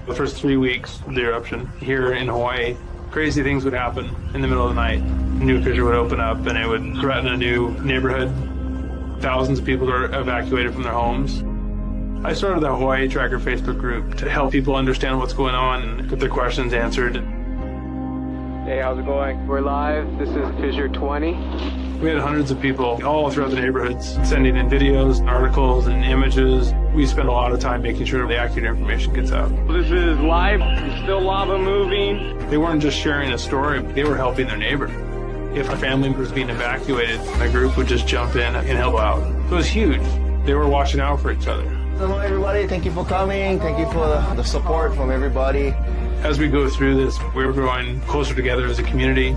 The first 3 weeks of the eruption here in Hawaii, crazy things would happen in the middle of the night. A new fissure would open up and it would threaten a new neighborhood. Thousands of people are evacuated from their homes. I started the Hawaii Tracker Facebook group to help people understand what's going on and get their questions answered. Hey, how's it going? We're live. This is Fissure 20. We had hundreds of people all throughout the neighborhoods sending in videos, articles, and images. We spend a lot of time making sure the accurate information gets out. This is live. There's still lava moving. They weren't just sharing a story, they were helping their neighbor. If a family was being evacuated, the group would just jump in and help out. So it was huge. They were watching out for each other. Hello everybody, thank you for coming. Thank you for the support from everybody. As we go through this, we're growing closer together as a community.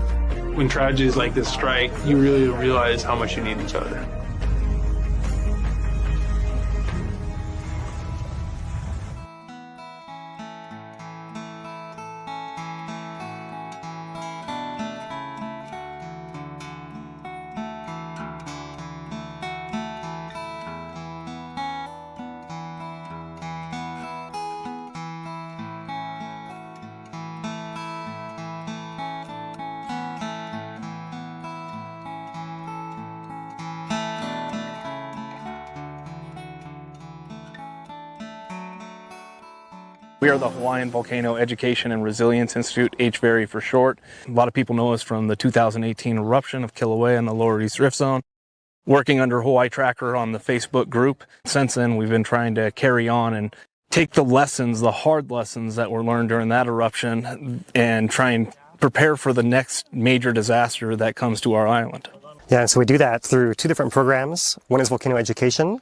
When tragedies like this strike, you really realize how much you need each other. We are the Hawaiian Volcano Education and Resilience Institute, HVERI for short. A lot of people know us from the 2018 eruption of Kīlauea in the Lower East Rift Zone. Working under Hawaii Tracker on the Facebook group. Since then, we've been trying to carry on and take the lessons, the hard lessons that were learned during that eruption and try and prepare for the next major disaster that comes to our island. Yeah, and so we do that through two different programs. One is volcano education,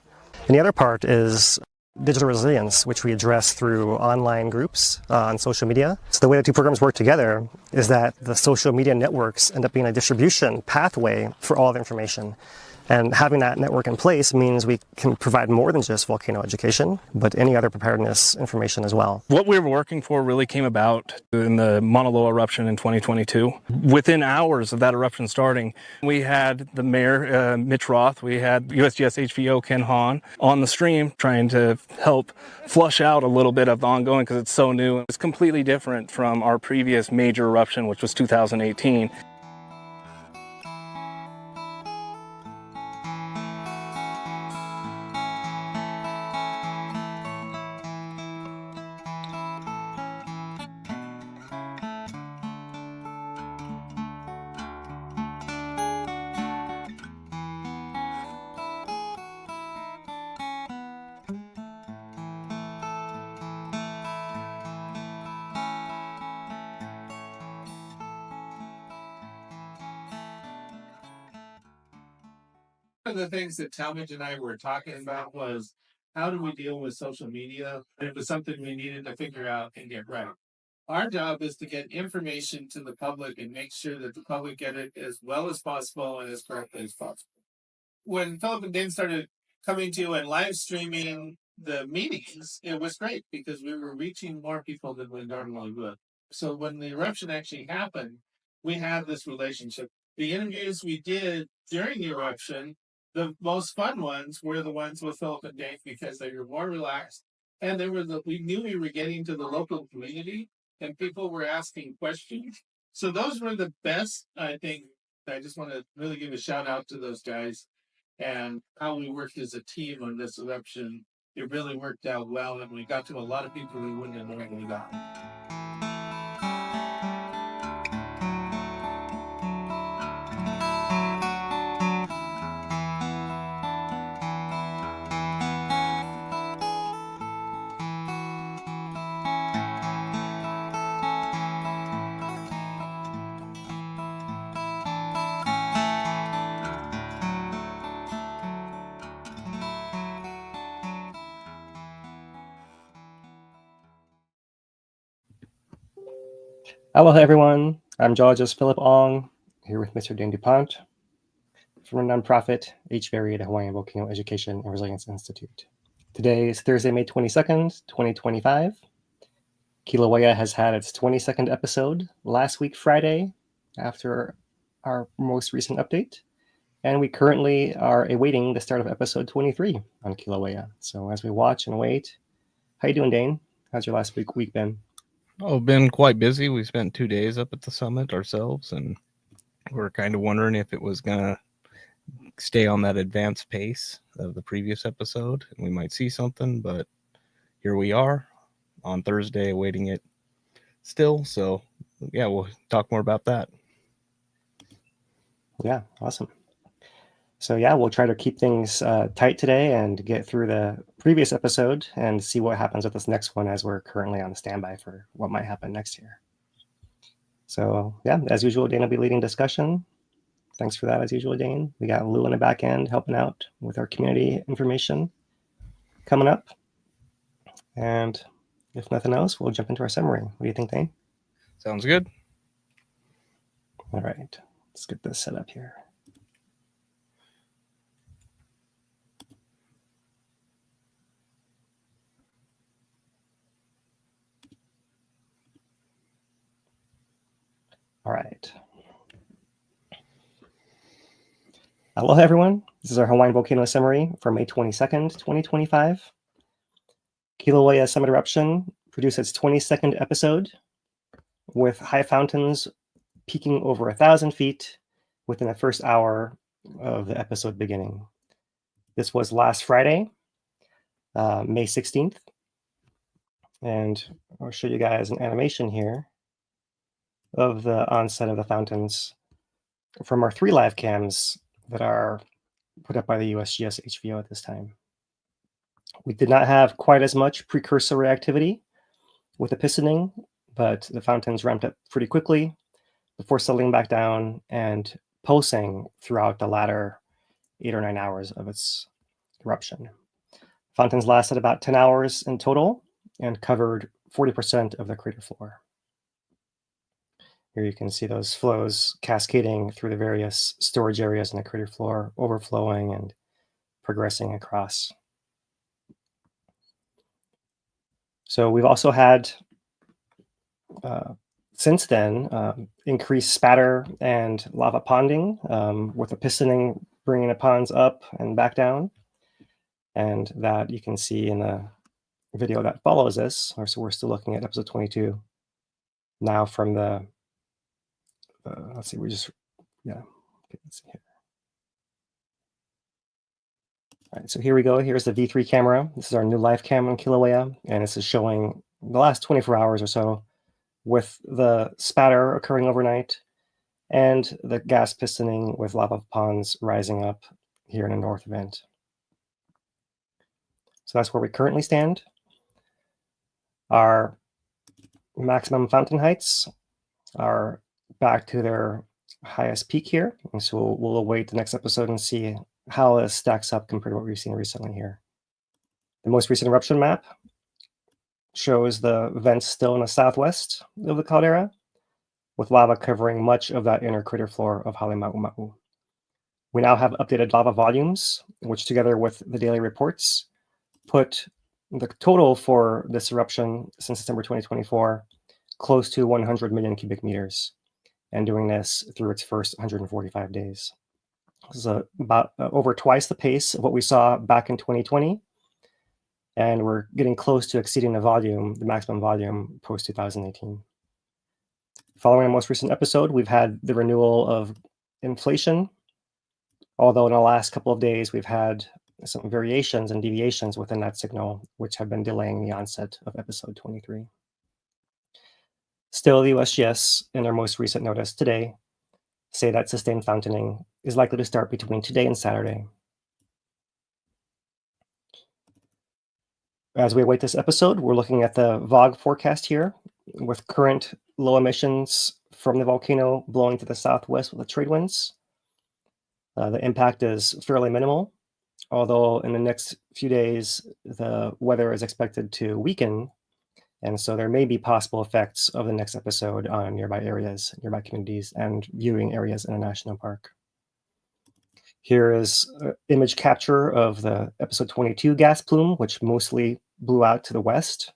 and the other part is digital resilience, which we address through online groups on social media. So the way the two programs work together is that the social media networks end up being a distribution pathway for all the information. And having that network in place means we can provide more than just volcano education, but any other preparedness information as well. What we were working for really came about in the Maunaloa eruption in 2022. Within hours of that eruption starting, we had the mayor, Mitch Roth, we had USGS HVO Ken Hahn on the stream trying to help flush out a little bit of the ongoing because it's so new. It's completely different from our previous major eruption, which was 2018. One of the things that Talmadge and I were talking about was how do we deal with social media? It was something we needed to figure out and get right. Our job is to get information to the public and make sure that the public get it as well as possible and as correctly as possible. When Philip and Dane started coming to and live streaming the meetings, it was great because we were reaching more people than we normally would. So when the eruption actually happened, we had this relationship. The interviews we did during the eruption, the most fun ones were the ones with Philip and Dave because they were more relaxed and we knew we were getting to the local community and people were asking questions. So those were the best, I think. I just want to really give a shout out to those guys and how we worked as a team on this eruption. It really worked out well and we got to a lot of people we wouldn't have normally gotten. Hello everyone, I'm Geologist Philip Ong, here with Mr. Dane DuPont from the nonprofit HVERI, the Hawaiian Volcano Education and Resilience Institute. Today is Thursday, May 22nd, 2025. Kīlauea has had its 22nd episode last week, Friday, after our most recent update. And we currently are awaiting the start of episode 23 on Kīlauea. So as we watch and wait, how you doing, Dane? How's your last week been? Oh, been quite busy. We spent 2 days up at the summit ourselves, and we're kind of wondering if it was gonna stay on that advanced pace of the previous episode, and we might see something. But here we are on Thursday, awaiting it still. So yeah, we'll talk more about that. Yeah, awesome. So yeah, we'll try to keep things tight today and get through the previous episode and see what happens with this next one, as we're currently on standby for what might happen next year. So yeah, as usual, Dane will be leading discussion. Thanks for that, as usual, Dane. We got Lou in the back end helping out with our community information coming up. And if nothing else, we'll jump into our summary. What do you think, Dane? Sounds good. All right, let's get this set up here. All right. Aloha, everyone. This is our Hawaiian Volcano Summary for May 22nd, 2025. Kīlauea Summit Eruption produced its 22nd episode, with high fountains peaking over 1,000 feet within the first hour of the episode beginning. This was last Friday, May 16th. And I'll show you guys an animation here of the onset of the fountains from our 3 live cams that are put up by the USGS HVO at this time. We did not have quite as much precursor reactivity with the pistoning, but the fountains ramped up pretty quickly before settling back down and pulsing throughout the latter 8 or 9 hours of its eruption. Fountains lasted about 10 hours in total and covered 40% of the crater floor. Here you can see those flows cascading through the various storage areas in the crater floor, overflowing and progressing across. So we've also had, since then, increased spatter and lava ponding, with the pistoning bringing the ponds up and back down. And that you can see in the video that follows this. So we're still looking at episode 22 now from the, let's see, let's see here. All right, so here we go. Here's the V3 camera. This is our new live cam on Kīlauea, and this is showing the last 24 hours or so with the spatter occurring overnight and the gas pistoning with lava ponds rising up here in the north vent. So that's where we currently stand. Our maximum fountain heights are back to their highest peak here. And so we'll await the next episode and see how this stacks up compared to what we've seen recently here. The most recent eruption map shows the vents still in the southwest of the caldera, with lava covering much of that inner crater floor of Halemaʻumaʻu. We now have updated lava volumes, which together with the daily reports put the total for this eruption since December 2024 close to 100 million cubic meters, and doing this through its first 145 days. This is about over twice the pace of what we saw back in 2020, and we're getting close to exceeding the maximum volume post-2018. Following the most recent episode, we've had the renewal of inflation, although in the last couple of days we've had some variations and deviations within that signal, which have been delaying the onset of episode 23. Still, the USGS, in their most recent notice today, say that sustained fountaining is likely to start between today and Saturday. As we await this episode, we're looking at the VOG forecast here, with current low emissions from the volcano blowing to the southwest with the trade winds. The impact is fairly minimal, although in the next few days, the weather is expected to weaken, and so there may be possible effects of the next episode on nearby areas, nearby communities, and viewing areas in a national park. Here is image capture of the episode 22 gas plume, which mostly blew out to the west,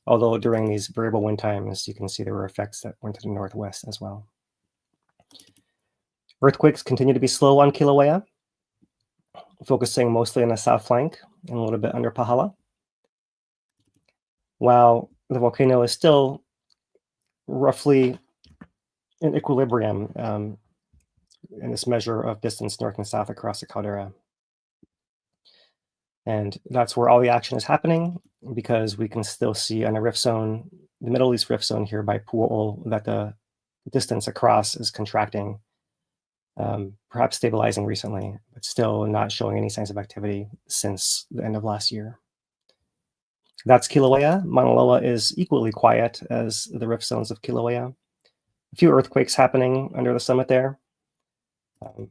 although during these variable wind times, you can see there were effects that went to the northwest as well. Earthquakes continue to be slow on Kīlauea, focusing mostly on the south flank and a little bit under Pahala. while the volcano is still roughly in equilibrium in this measure of distance north and south across the caldera. And that's where all the action is happening, because we can still see on the rift zone, the Middle East rift zone here by Pu'o'o, that the distance across is contracting, perhaps stabilizing recently, but still not showing any signs of activity since the end of last year. That's Kīlauea. Maunaloa is equally quiet as the rift zones of Kīlauea. A few earthquakes happening under the summit there,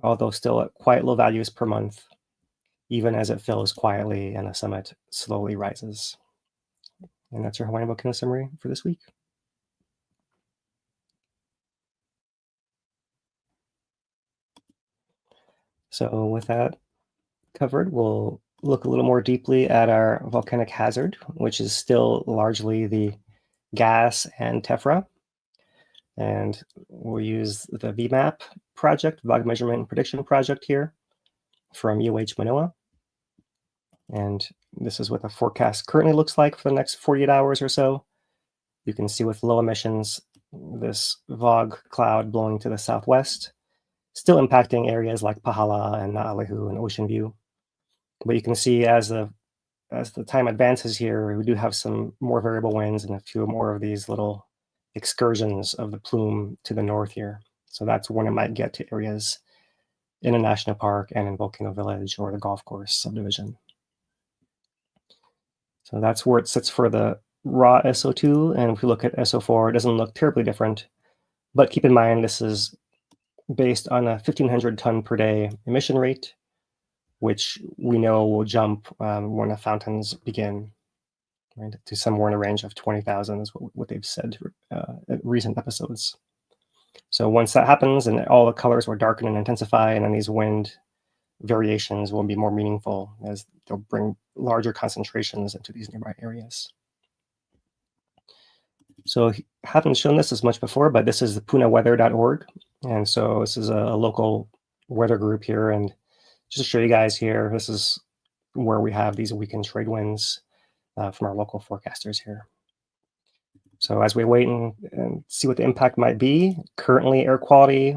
although still at quite low values per month, even as it fills quietly and the summit slowly rises. And that's your Hawaiian volcano summary for this week. So with that covered, we'll look a little more deeply at our volcanic hazard, which is still largely the gas and tephra. And we'll use the VMAP project, Vog Measurement and Prediction Project here from UH Manoa. And this is what the forecast currently looks like for the next 48 hours or so. You can see with low emissions, this Vog cloud blowing to the southwest, still impacting areas like Pahala and Naalehu and Ocean View. But you can see as the time advances here, we do have some more variable winds and a few more of these little excursions of the plume to the north here. So that's when it might get to areas in a national park and in Volcano Village or the golf course subdivision. So that's where it sits for the raw SO2. And if we look at SO4, it doesn't look terribly different. But keep in mind, this is based on a 1,500 ton per day emission rate, which we know will jump when the fountains begin, right, to somewhere in a range of 20,000 is what they've said at recent episodes. So once that happens and all the colors will darken and intensify, and then these wind variations will be more meaningful as they'll bring larger concentrations into these nearby areas. So I haven't shown this as much before, but this is the punaweather.org. And so this is a local weather group here. And just to show you guys here, this is where we have these weekend trade winds from our local forecasters here. So as we wait and see what the impact might be, currently air quality,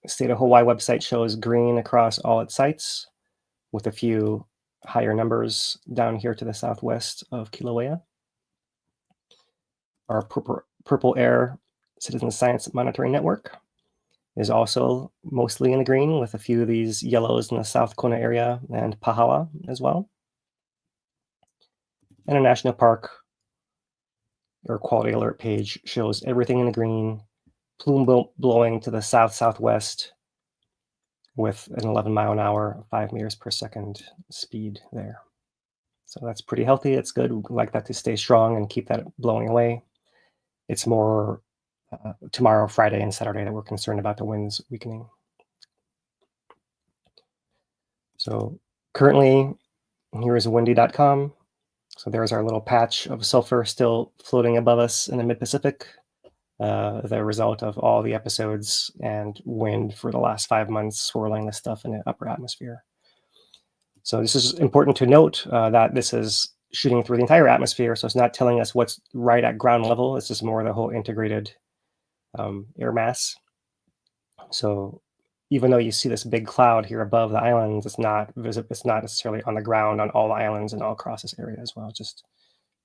State of Hawaii website shows green across all its sites, with a few higher numbers down here to the southwest of Kīlauea. Our purple air citizen science monitoring network is also mostly in the green, with a few of these yellows in the South Kona area and Pahala as well. And a national park air quality alert page shows everything in the green, plume blowing to the south-southwest with an 11 mile an hour, 5 meters per second speed there. So that's pretty healthy. It's good. We'd like that to stay strong and keep that blowing away. It's more tomorrow, Friday, and Saturday that we're concerned about the winds weakening. So currently, here is windy.com. So there's our little patch of sulfur still floating above us in the mid-Pacific, the result of all the episodes and wind for the last 5 months swirling this stuff in the upper atmosphere. So this is important to note that this is shooting through the entire atmosphere, so it's not telling us what's right at ground level. It's just more the whole integrated air mass. So even though you see this big cloud here above the islands, it's not visible. It's not necessarily on the ground on all the islands and all across this area as well, just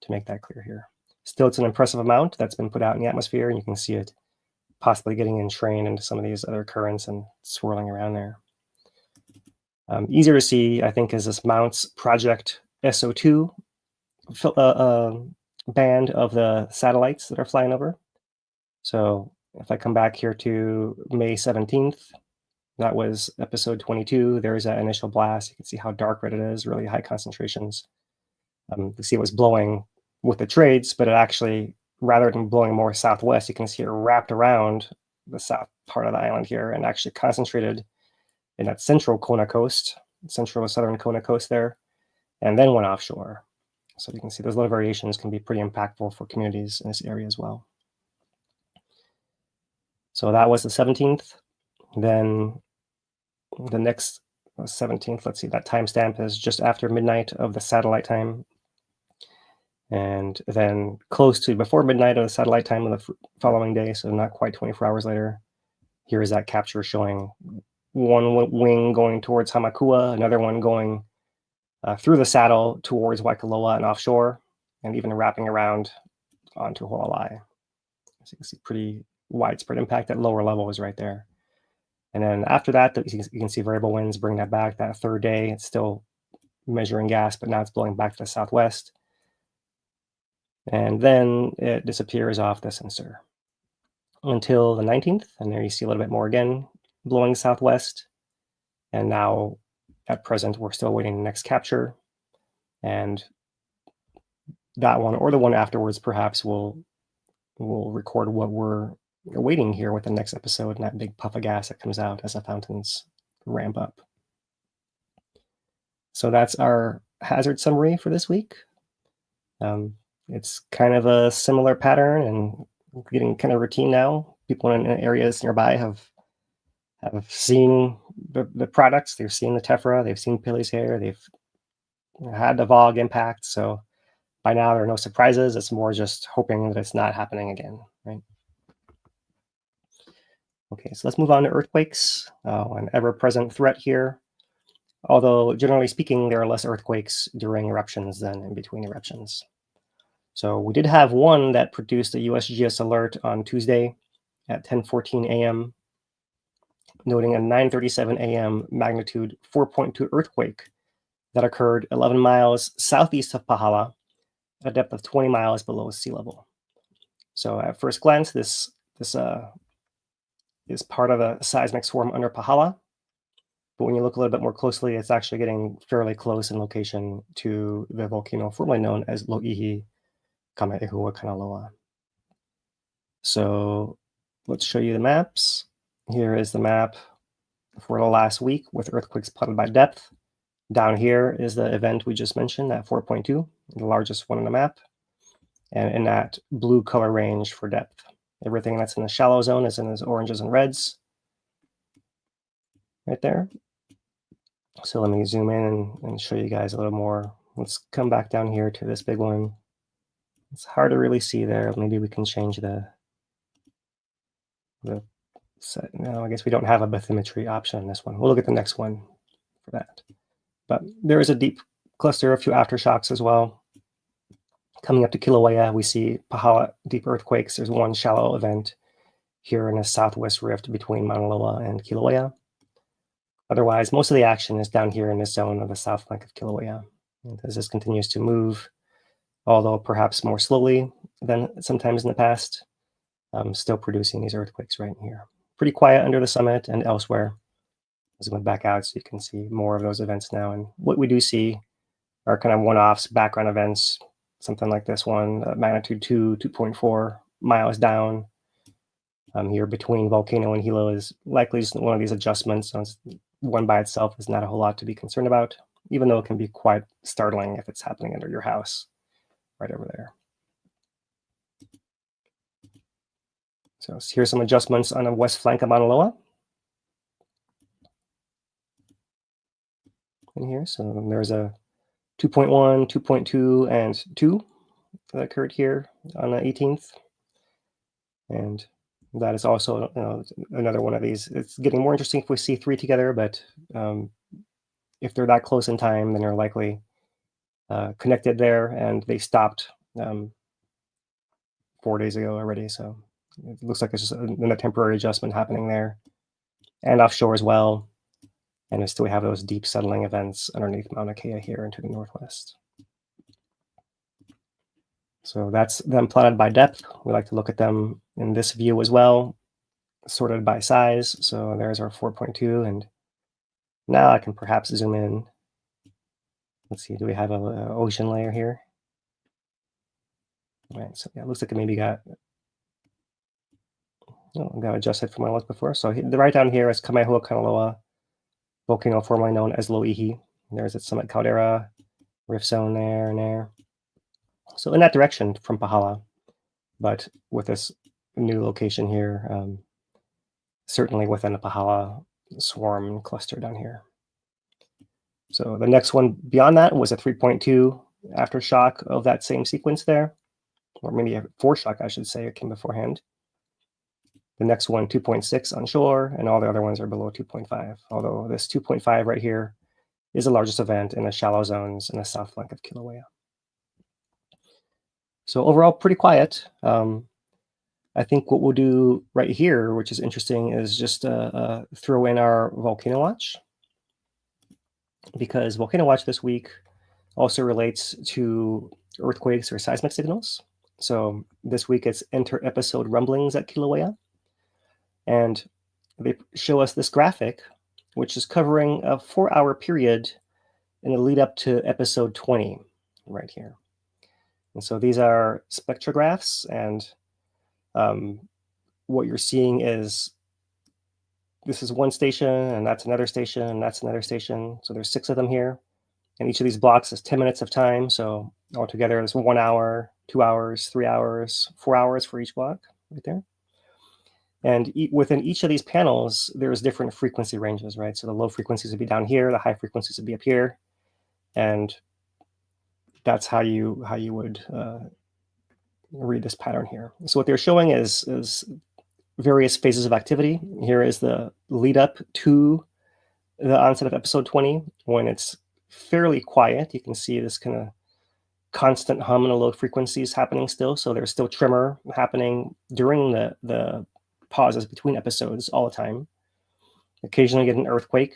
to make that clear here. Still, it's an impressive amount that's been put out in the atmosphere, and you can see it possibly getting entrained into some of these other currents and swirling around there. Easier to see, I think, is this Mounts Project SO2 band of the satellites that are flying over. So if I come back here to May 17th, that was episode 22. There's that initial blast. You can see how dark red it is, really high concentrations. You see it was blowing with the trades, but it actually, rather than blowing more southwest, you can see it wrapped around the south part of the island here and actually concentrated in that central Kona coast, central southern Kona coast there, and then went offshore. So you can see those little variations can be pretty impactful for communities in this area as well. So that was the 17th. Then the next 17th, let's see, that timestamp is just after midnight of the satellite time. And then close to before midnight of the satellite time of the following day, so not quite 24 hours later, here is that capture showing one wing going towards Hamakua, another one going through the saddle towards Waikoloa and offshore, and even wrapping around onto Ho'olai. So you can see pretty widespread impact at lower levels right there. And then after that, you can see variable winds bring that back. That third day, it's still measuring gas, but now it's blowing back to the southwest. And then it disappears off the sensor until the 19th. And there you see a little bit more again, blowing southwest. And now at present, we're still waiting the next capture. And that one or the one afterwards, perhaps we'll record what we're waiting here with the next episode and that big puff of gas that comes out as the fountains ramp up. So that's our hazard summary for this week. It's kind of a similar pattern and getting kind of routine now. People in areas nearby have seen the products. They've seen the tephra, they've seen Pele's hair, they've had the VOG impact. So by now there are no surprises. It's more just hoping that it's not happening again, right? Okay, so let's move on to earthquakes, an ever-present threat here. Although generally speaking, there are less earthquakes during eruptions than in between eruptions. So we did have one that produced a USGS alert on Tuesday at 10:14 a.m., noting a 9:37 a.m. magnitude 4.2 earthquake that occurred 11 miles southeast of Pahala at a depth of 20 miles below sea level. So at first glance, this is part of a seismic swarm under Pahala. But when you look a little bit more closely, it's actually getting fairly close in location to the volcano formerly known as Lo'ihi Kame'ehua Kanaloa. So let's show you the maps. Here is the map for the last week with earthquakes plotted by depth. Down here is the event we just mentioned at 4.2, the largest one on the map. And in that blue color range for depth. Everything that's in the shallow zone is in those oranges and reds right there. So let me zoom in and show you guys a little more. Let's come back down here to this big one. It's hard to really see there. Maybe we can change the set. No, I guess we don't have a bathymetry option on this one. We'll look at the next one for that. But there is a deep cluster, a few aftershocks as well. Coming up to Kīlauea, we see Pahala deep earthquakes. There's one shallow event here in the southwest rift between Maunaloa and Kīlauea. Otherwise, most of the action is down here in this zone of the south flank of Kīlauea. As this continues to move, although perhaps more slowly than sometimes in the past, still producing these earthquakes right here. Pretty quiet under the summit and elsewhere. As we went back out, so you can see more of those events now. And what we do see are kind of one-offs, background events, something like this one, magnitude 2.4 miles down. Here between Volcano and Hilo is likely just one of these adjustments. So one by itself is not a whole lot to be concerned about, even though it can be quite startling if it's happening under your house right over there. So here's some adjustments on the west flank of Maunaloa. In here, so there's a 2.1, 2.2, and 2 that occurred here on the 18th. And that is also another one of these. It's getting more interesting if we see 3 together, but if they're that close in time, then they're likely connected there, and they stopped 4 days ago already. So it looks like it's just a temporary adjustment happening there, and offshore as well. And we still have those deep settling events underneath Mauna Kea here into the northwest. So that's them plotted by depth. We like to look at them in this view as well, sorted by size. So there's our 4.2. And now I can perhaps zoom in. Let's see, do we have an ocean layer here? All right, so yeah, it looks like it maybe got adjusted from what I was before. So the right down here is Kame'ehua Kanaloa volcano formerly known as Lo'ihi. There's its summit caldera, rift zone there and there. So in that direction from Pahala, but with this new location here, certainly within a Pahala swarm cluster down here. So the next one beyond that was a 3.2 aftershock of that same sequence there, or maybe a foreshock, I should say, it came beforehand. The next one, 2.6 onshore, and all the other ones are below 2.5, although this 2.5 right here is the largest event in the shallow zones in the south flank of Kīlauea. So overall, pretty quiet. I think what we'll do right here, which is interesting, is just throw in our Volcano Watch, because Volcano Watch this week also relates to earthquakes or seismic signals. So this week it's inter-episode rumblings at Kīlauea. And they show us this graphic, which is covering a 4-hour period in the lead up to episode 20 right here. And so these are spectrographs, and what you're seeing is this is one station, and that's another station, and that's another station. So there's 6 of them here. And each of these blocks is 10 minutes of time. So altogether, there's 1 hour, 2 hours, 3 hours, 4 hours for each block right there. And within each of these panels, there's different frequency ranges, right? So the low frequencies would be down here, the high frequencies would be up here. And that's how you would read this pattern here. So what they're showing is various phases of activity. Here is the lead up to the onset of episode 20, when it's fairly quiet. You can see this kind of constant hum in the low frequencies happening still. So there's still tremor happening during the pauses between episodes all the time. Occasionally get an earthquake.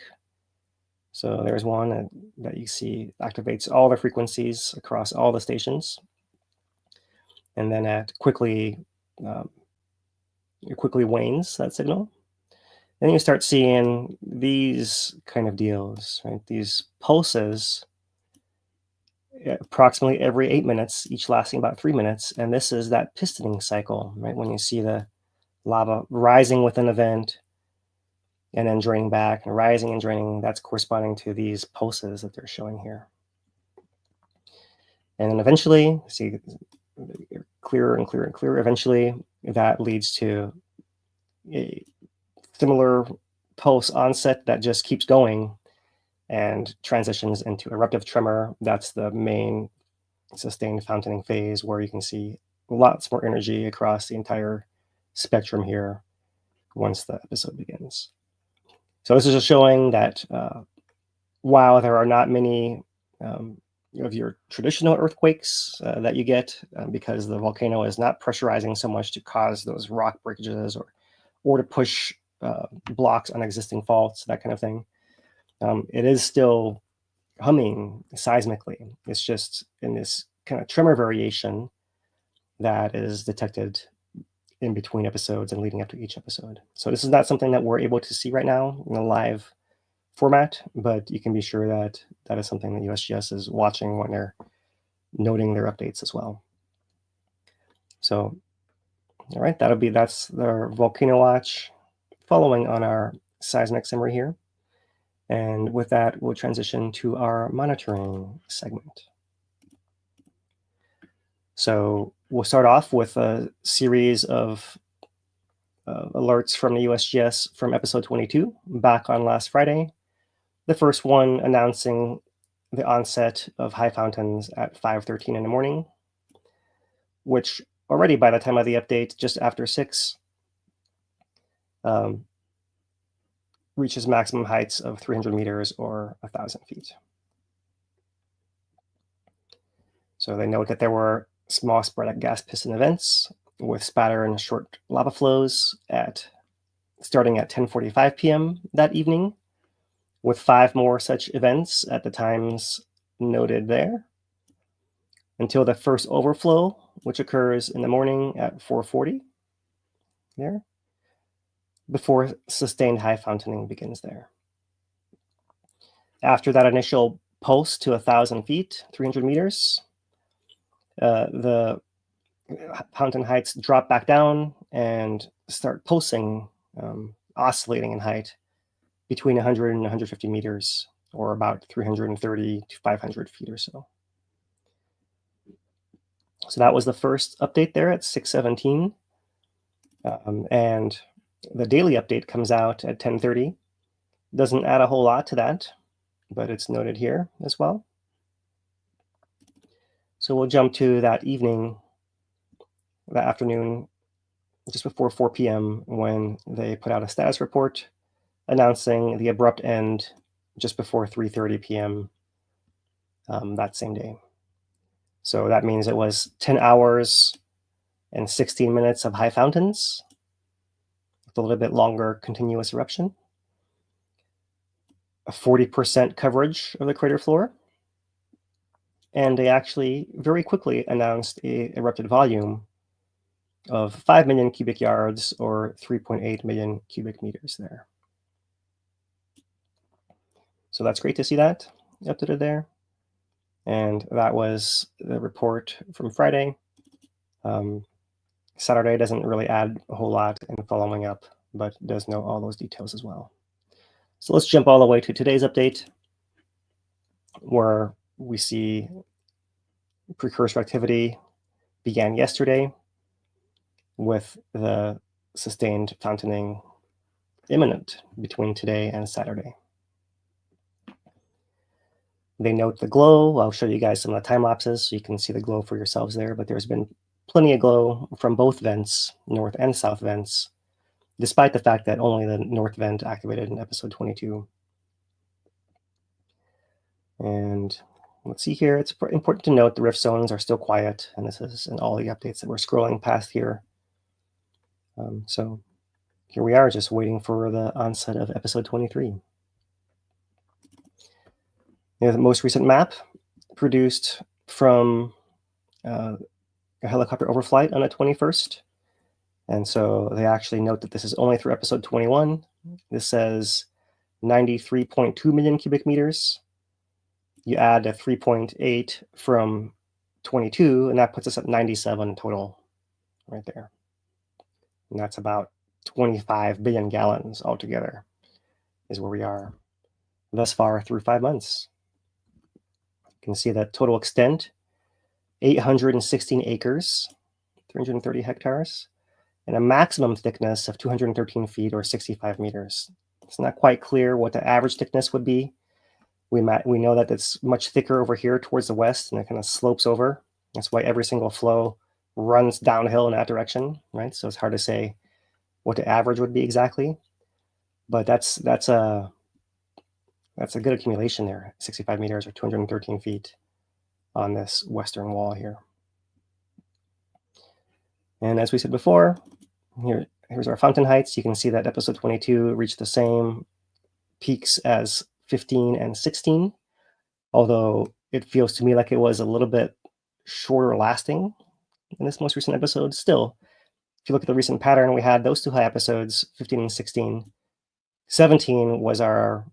So there's one that you see activates all the frequencies across all the stations. And then it quickly wanes, that signal. Then you start seeing these kind of deals, right? These pulses approximately every 8 minutes, each lasting about 3 minutes. And this is that pistoning cycle, right? When you see the lava rising with an event and then draining back and rising and draining, that's corresponding to these pulses that they're showing here. And then eventually, see clearer and clearer and clearer, eventually that leads to a similar pulse onset that just keeps going and transitions into eruptive tremor. That's the main sustained fountaining phase, where you can see lots more energy across the entire spectrum here once the episode begins. So this is just showing that while there are not many of your traditional earthquakes that you get, because the volcano is not pressurizing so much to cause those rock breakages or to push blocks on existing faults, that kind of thing, it is still humming seismically. It's just in this kind of tremor variation that is detected in between episodes and leading up to each episode. So this is not something that we're able to see right now in a live format, but you can be sure that that is something that USGS is watching when they're noting their updates as well. So, all right, that's the Volcano Watch following on our seismic summary here. And with that, we'll transition to our monitoring segment. So we'll start off with a series of alerts from the USGS from episode 22 back on last Friday. The first one announcing the onset of high fountains at 5:13 in the morning, which already by the time of the update, just after 6, reaches maximum heights of 300 meters or 1,000 feet. So they note that there were small sporadic gas piston events with spatter and short lava flows starting at 10:45 p.m. that evening, with 5 more such events at the times noted there, until the first overflow, which occurs in the morning at 4:40 there, before sustained high fountain begins there. After that initial pulse to 1,000 feet, 300 meters, the fountain heights drop back down and start pulsing, oscillating in height between 100 and 150 meters, or about 330 to 500 feet or so. So that was the first update there at 6:17. And the daily update comes out at 10:30. Doesn't add a whole lot to that, but it's noted here as well. So we'll jump to that evening, that afternoon, just before 4 p.m. when they put out a status report announcing the abrupt end just before 3:30 p.m. That same day. So that means it was 10 hours and 16 minutes of high fountains with a little bit longer continuous eruption, a 40% coverage of the crater floor, and they actually very quickly announced a erupted volume of 5 million cubic yards or 3.8 million cubic meters there. So that's great to see that updated there. And that was the report from Friday. Saturday doesn't really add a whole lot in following up, but does know all those details as well. So let's jump all the way to today's update, where we see precursor activity began yesterday with the sustained fountaining imminent between today and Saturday. They note the glow. I'll show you guys some of the time lapses so you can see the glow for yourselves there, but there's been plenty of glow from both vents, north and south vents, despite the fact that only the north vent activated in episode 22. And let's see here, it's important to note the rift zones are still quiet, and this is in all the updates that we're scrolling past here. So here we are, just waiting for the onset of episode 23. The most recent map produced from a helicopter overflight on the 21st. And so they actually note that this is only through episode 21. This says 93.2 million cubic meters. You add a 3.8 from 22, and that puts us at 97 total right there. And that's about 25 billion gallons altogether is where we are thus far through 5 months. You can see that total extent, 816 acres, 330 hectares, and a maximum thickness of 213 feet or 65 meters. It's not quite clear what the average thickness would be. We know that it's much thicker over here towards the west, and it kind of slopes over. That's why every single flow runs downhill in that direction, right? So it's hard to say what the average would be exactly, but that's a good accumulation there, 65 meters or 213 feet on this western wall here. And as we said before, here's our fountain heights. You can see that episode 22 reached the same peaks as 15 and 16, although it feels to me like it was a little bit shorter lasting in this most recent episode. Still, if you look at the recent pattern, we had those two high episodes, 15 and 16. 17 was our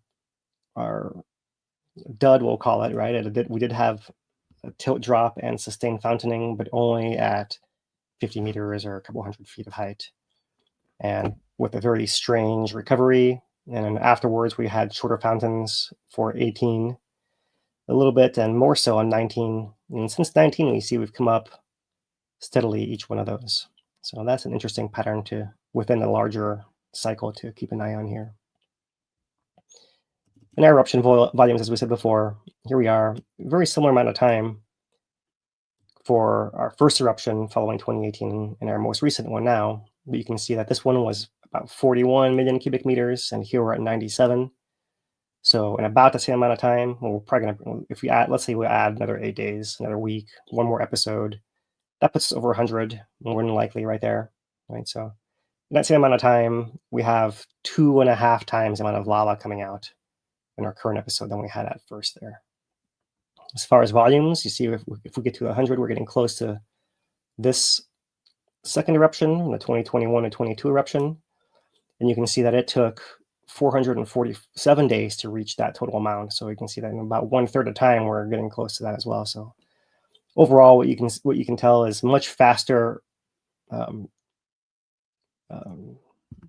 dud, we'll call it, right? We did have a tilt drop and sustained fountaining, but only at 50 meters or a couple hundred feet of height. And with a very strange recovery. And then afterwards, we had shorter fountains for 18 a little bit, and more so on 19. And since 19, we see we've come up steadily each one of those. So that's an interesting pattern to within the larger cycle to keep an eye on here. And our eruption volumes, as we said before, here we are, very similar amount of time for our first eruption following 2018 and our most recent one now. But you can see that this one was about 41 million cubic meters, and here we're at 97. So in about the same amount of time, well, we're probably gonna, if we add, let's say we add another 8 days, another week, one more episode, that puts us over 100, more than likely right there, right? So in that same amount of time, we have 2.5 times the amount of lava coming out in our current episode than we had at first there. As far as volumes, you see if we get to 100, we're getting close to this second eruption, the 2021 and 22 eruption. And you can see that it took 447 days to reach that total amount. So you can see that in about 1/3 of time, we're getting close to that as well. So overall, what you can tell is much faster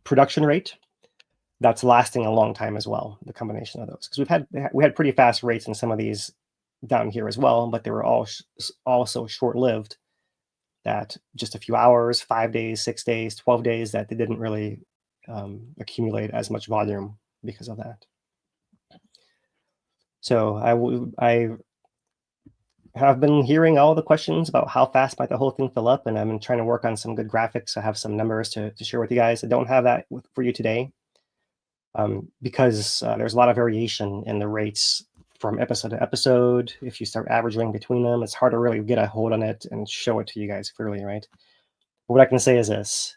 production rate that's lasting a long time as well, the combination of those. Because we had pretty fast rates in some of these down here as well, but they were all also short-lived, that just a few hours, 5 days, 6 days, 12 days, that they didn't really accumulate as much volume because of that. So I have been hearing all the questions about how fast might the whole thing fill up, and I've been trying to work on some good graphics. I have some numbers to share with you guys. I don't have that for you today because there's a lot of variation in the rates from episode to episode. If you start averaging between them, it's hard to really get a hold on it and show it to you guys clearly, right? But what I can say is this.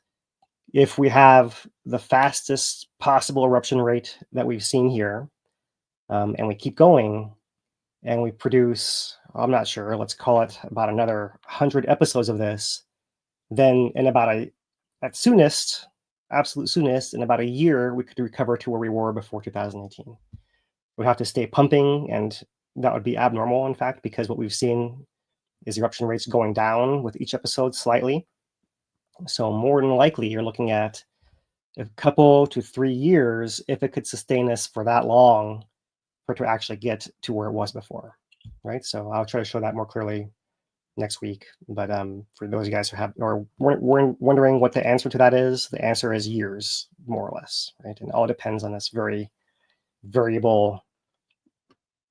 If we have the fastest possible eruption rate that we've seen here, and we keep going, and we produce, I'm not sure, let's call it about another 100 episodes of this, then in about at soonest, absolute soonest, in about a year, we could recover to where we were before 2018. We have to stay pumping, and that would be abnormal, in fact, because what we've seen is eruption rates going down with each episode slightly. So more than likely, you're looking at a couple to 3 years if it could sustain us for that long for it to actually get to where it was before, right? So I'll try to show that more clearly next week. But for those of you guys who have or weren't wondering what the answer to that is, the answer is years, more or less, right? And all depends on this very variable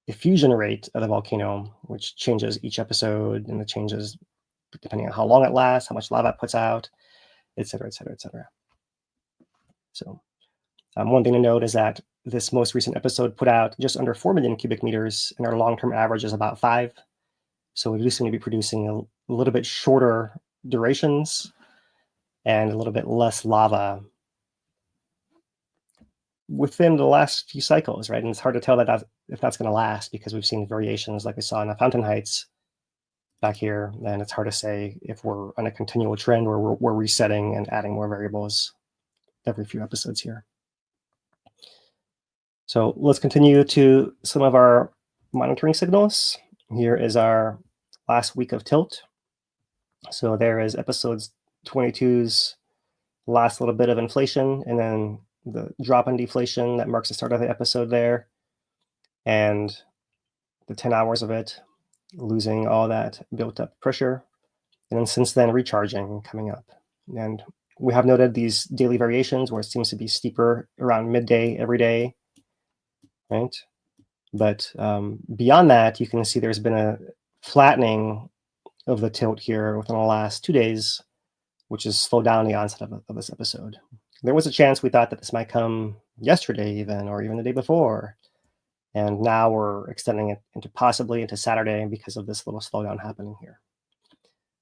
diffusion rate of the volcano, which changes each episode, and it changes depending on how long it lasts, how much lava it puts out, et cetera, et cetera, et cetera. So one thing to note is that this most recent episode put out just under 4 million cubic meters, and our long-term average is about 5. So we do seem to be producing a little bit shorter durations and a little bit less lava within the last few cycles, right? And it's hard to tell if that's going to last because we've seen variations like we saw in the Fountain Heights back here, and it's hard to say if we're on a continual trend where we're resetting and adding more variables every few episodes here. So let's continue to some of our monitoring signals. Here is our last week of tilt. So there is episodes 22's last little bit of inflation, and then the drop in deflation that marks the start of the episode there, and the 10 hours of it, losing all that built up pressure, and then since then recharging coming up. And we have noted these daily variations where it seems to be steeper around midday every day, right? But beyond that, you can see there's been a flattening of the tilt here within the last 2 days, which has slowed down the onset of this episode. There was a chance we thought that this might come yesterday even, or even the day before. And now we're extending it into possibly into Saturday because of this little slowdown happening here.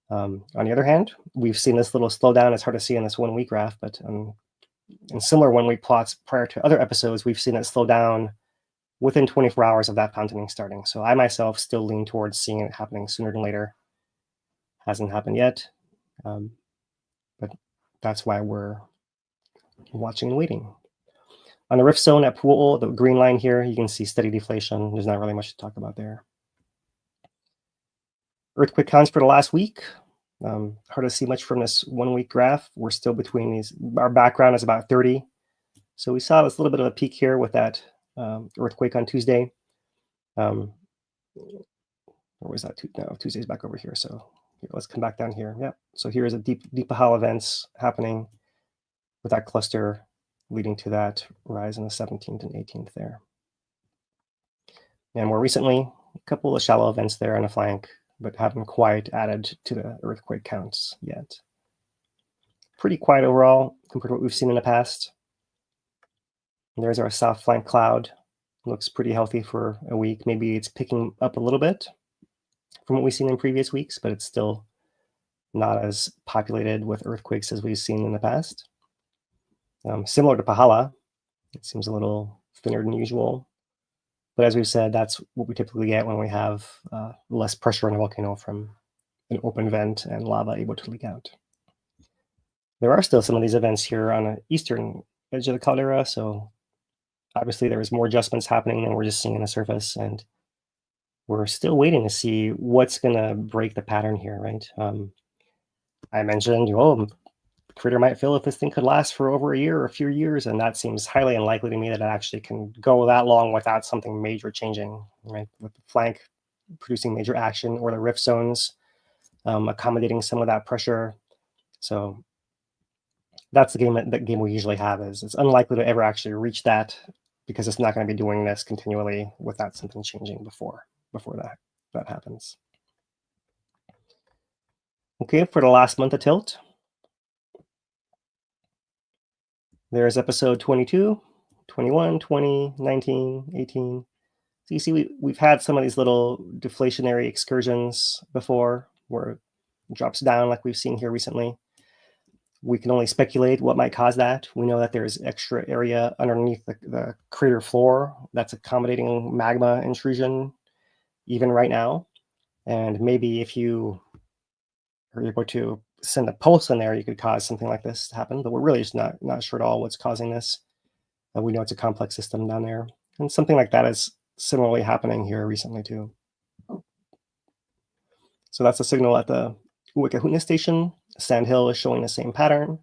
On the other hand, we've seen this little slowdown. It's hard to see in this 1 week graph, but in similar 1 week plots prior to other episodes, we've seen it slow down within 24 hours of that fountaining starting. So I myself still lean towards seeing it happening sooner than later. Hasn't happened yet, but that's why we're watching and waiting. On the rift zone at Pu'u'u, the green line here, you can see steady deflation. There's not really much to talk about there. Earthquake counts for the last week. Hard to see much from this 1 week graph. We're still between these. Our background is about 30. So we saw this little bit of a peak here with that earthquake on Tuesday. Or was that? No, Tuesday's back over here. So let's come back down here. Yeah. So here's a deep Pahal events happening with that cluster leading to that rise on the 17th and 18th there. And more recently, a couple of shallow events there on the flank, but haven't quite added to the earthquake counts yet. Pretty quiet overall compared to what we've seen in the past. And there's our south flank cloud. Looks pretty healthy for a week. Maybe it's picking up a little bit from what we've seen in previous weeks, but it's still not as populated with earthquakes as we've seen in the past. Similar to Pahala, it seems a little thinner than usual. But as we've said, that's what we typically get when we have less pressure on a volcano from an open vent and lava able to leak out. There are still some of these events here on the eastern edge of the caldera, so obviously there is more adjustments happening than we're just seeing on the surface, and we're still waiting to see what's going to break the pattern here, right? I mentioned, the crater might fill if this thing could last for over a year or a few years, and that seems highly unlikely to me that it actually can go that long without something major changing, right? With the flank producing major action or the rift zones accommodating some of that pressure. So that's the game we usually have. Is it's unlikely to ever actually reach that because it's not going to be doing this continually without something changing before that happens. Okay, for the last month of tilt, there's episode 22, 21, 20, 19, 18. So you see we've had some of these little deflationary excursions before where it drops down like we've seen here recently. We can only speculate what might cause that. We know that there's extra area underneath the crater floor that's accommodating magma intrusion even right now. And maybe if you are able to send a pulse in there, you could cause something like this to happen. But we're really just not sure at all what's causing this. We know it's a complex system down there. And something like that is similarly happening here recently too. So that's a signal at the Uikahuna station. Sand Hill is showing the same pattern.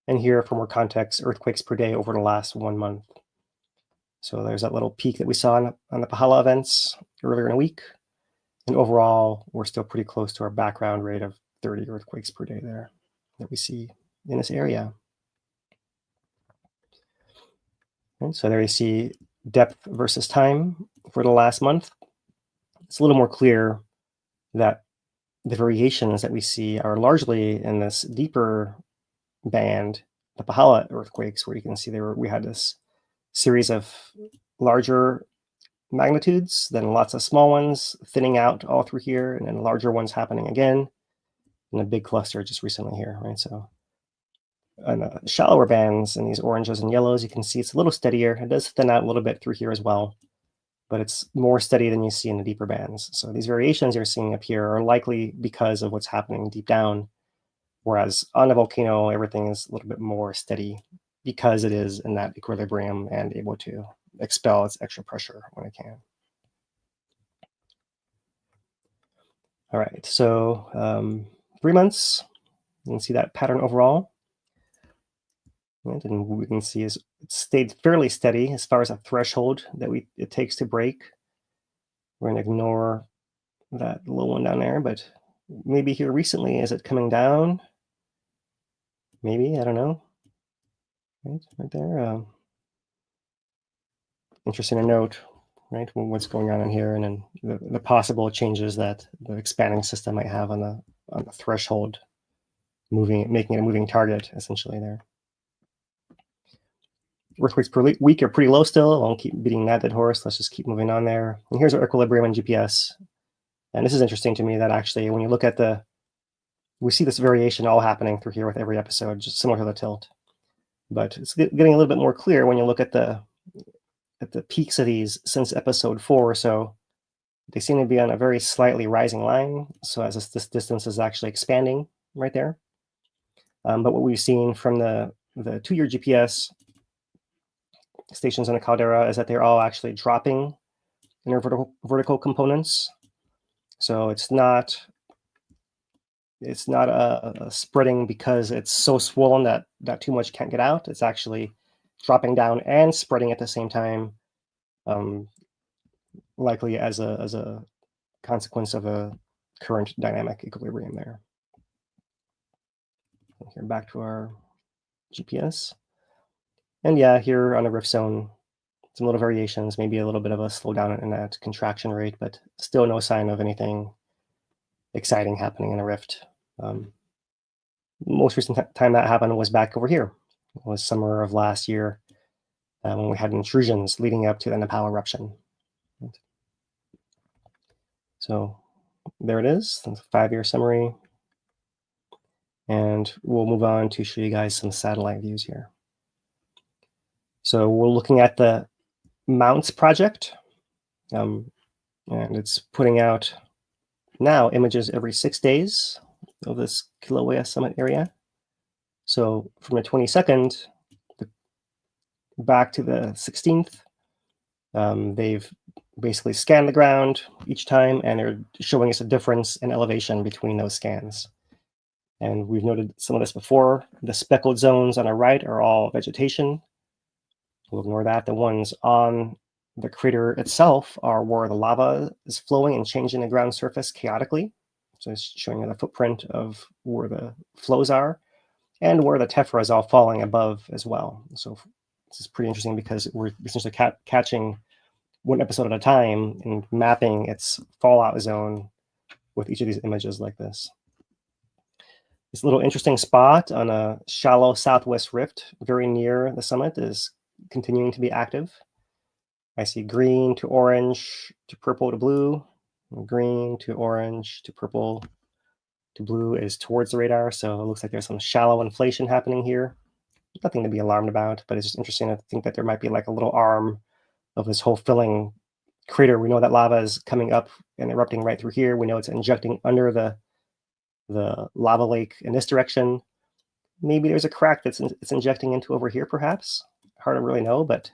And here, for more context, earthquakes per day over the last 1 month. So there's that little peak that we saw on the Pahala events earlier in the week. And overall, we're still pretty close to our background rate of 30 earthquakes per day there that we see in this area. And so there you see depth versus time for the last month. It's a little more clear that the variations that we see are largely in this deeper band, the Pahala earthquakes, where you can see we had this series of larger magnitudes, then lots of small ones thinning out all through here, and then larger ones happening again, and a big cluster just recently here, right? So on the shallower bands and these oranges and yellows, you can see it's a little steadier. It does thin out a little bit through here as well, but it's more steady than you see in the deeper bands. So these variations you're seeing up here are likely because of what's happening deep down, whereas on the volcano, everything is a little bit more steady because it is in that equilibrium and able to expel its extra pressure when it can. All right, so 3 months, you can see that pattern overall. And what we can see is it stayed fairly steady as far as a threshold that it takes to break. We're going to ignore that low one down there, but maybe here recently, is it coming down? Maybe, I don't know. Right there. Interesting to note, right, what's going on in here, and then the possible changes that the expanding system might have on the threshold, making it a moving target essentially there. Earthquakes per week are pretty low still. I won't keep beating that dead horse. Let's just keep moving on there. And here's our equilibrium in GPS. And this is interesting to me that actually, when you look at we see this variation all happening through here with every episode, just similar to the tilt. But it's getting a little bit more clear when you look at the peaks of these since episode 4 or so. They seem to be on a very slightly rising line. So as this distance is actually expanding right there. But what we've seen from the 2-year GPS stations on the caldera is that they're all actually dropping in their vertical components. So it's not a spreading because it's so swollen that too much can't get out. It's actually dropping down and spreading at the same time, likely as a consequence of a current dynamic equilibrium there. Here, back to our GPS. And yeah, here on the rift zone, some little variations, maybe a little bit of a slowdown in that contraction rate, but still no sign of anything exciting happening in a rift. Most recent time that happened was back over here. It was summer of last year when we had intrusions leading up to the Nepal eruption. So there it is, the 5-year summary. And we'll move on to show you guys some satellite views here. So we're looking at the Mounts project, and it's putting out now images every 6 days of this Kīlauea summit area. So from the 22nd back to the 16th, they've basically scanned the ground each time, and they're showing us a difference in elevation between those scans. And we've noted some of this before. The speckled zones on the right are all vegetation. We'll ignore that. The ones on the crater itself are where the lava is flowing and changing the ground surface chaotically. So it's showing you the footprint of where the flows are and where the tephra is all falling above as well. So this is pretty interesting because we're essentially catching one episode at a time and mapping its fallout zone with each of these images like this. This little interesting spot on a shallow southwest rift very near the summit is continuing to be active. I see green to orange to purple to blue. Green to orange to purple to blue is towards the radar, so it looks like there's some shallow inflation happening here. Nothing to be alarmed about, but it's just interesting to think that there might be like a little arm of this whole filling crater. We know that lava is coming up and erupting right through here. We know it's injecting under the lava lake in this direction. Maybe there's a crack it's injecting into over here, perhaps. Hard to really know, but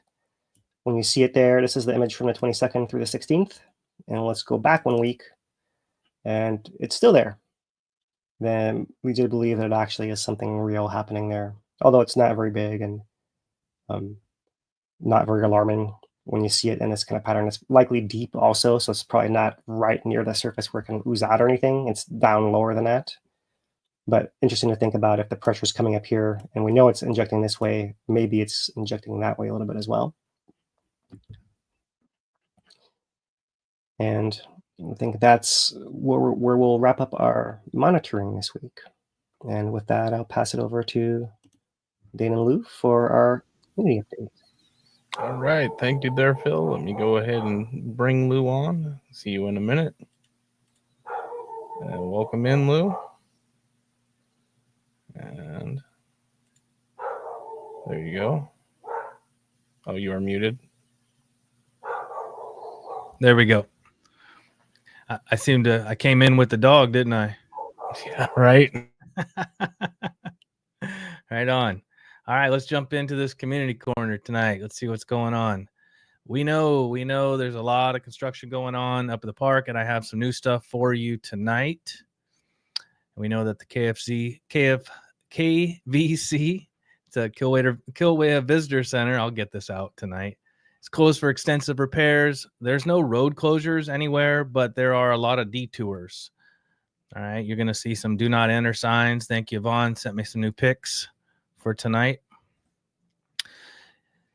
when you see it there, this is the image from the 22nd through the 16th. And let's go back 1 week, and it's still there. Then we do believe that it actually is something real happening there, although it's not very big and not very alarming when you see it in this kind of pattern. It's likely deep also, so it's probably not right near the surface where it can ooze out or anything. It's down lower than that. But interesting to think about if the pressure is coming up here, and we know it's injecting this way, maybe it's injecting that way a little bit as well. And I think that's where we'll wrap up our monitoring this week. And with that, I'll pass it over to Dane and Lou for our community update. All right. Thank you there, Phil. Let me go ahead and bring Lou on. See you in a minute. And welcome in, Lou. And there you go. Oh, you are muted. There we go. I came in with the dog, didn't I? Yeah, right. Right on. All right, let's jump into this community corner tonight. Let's see what's going on. We know there's a lot of construction going on up at the park, and I have some new stuff for you tonight. We know that the KVC, it's a Kīlauea Visitor Center. I'll get this out tonight. It's closed for extensive repairs. There's no road closures anywhere, but there are a lot of detours. All right, you're going to see some do not enter signs. Thank you, Vaughn. Sent me some new pics for tonight.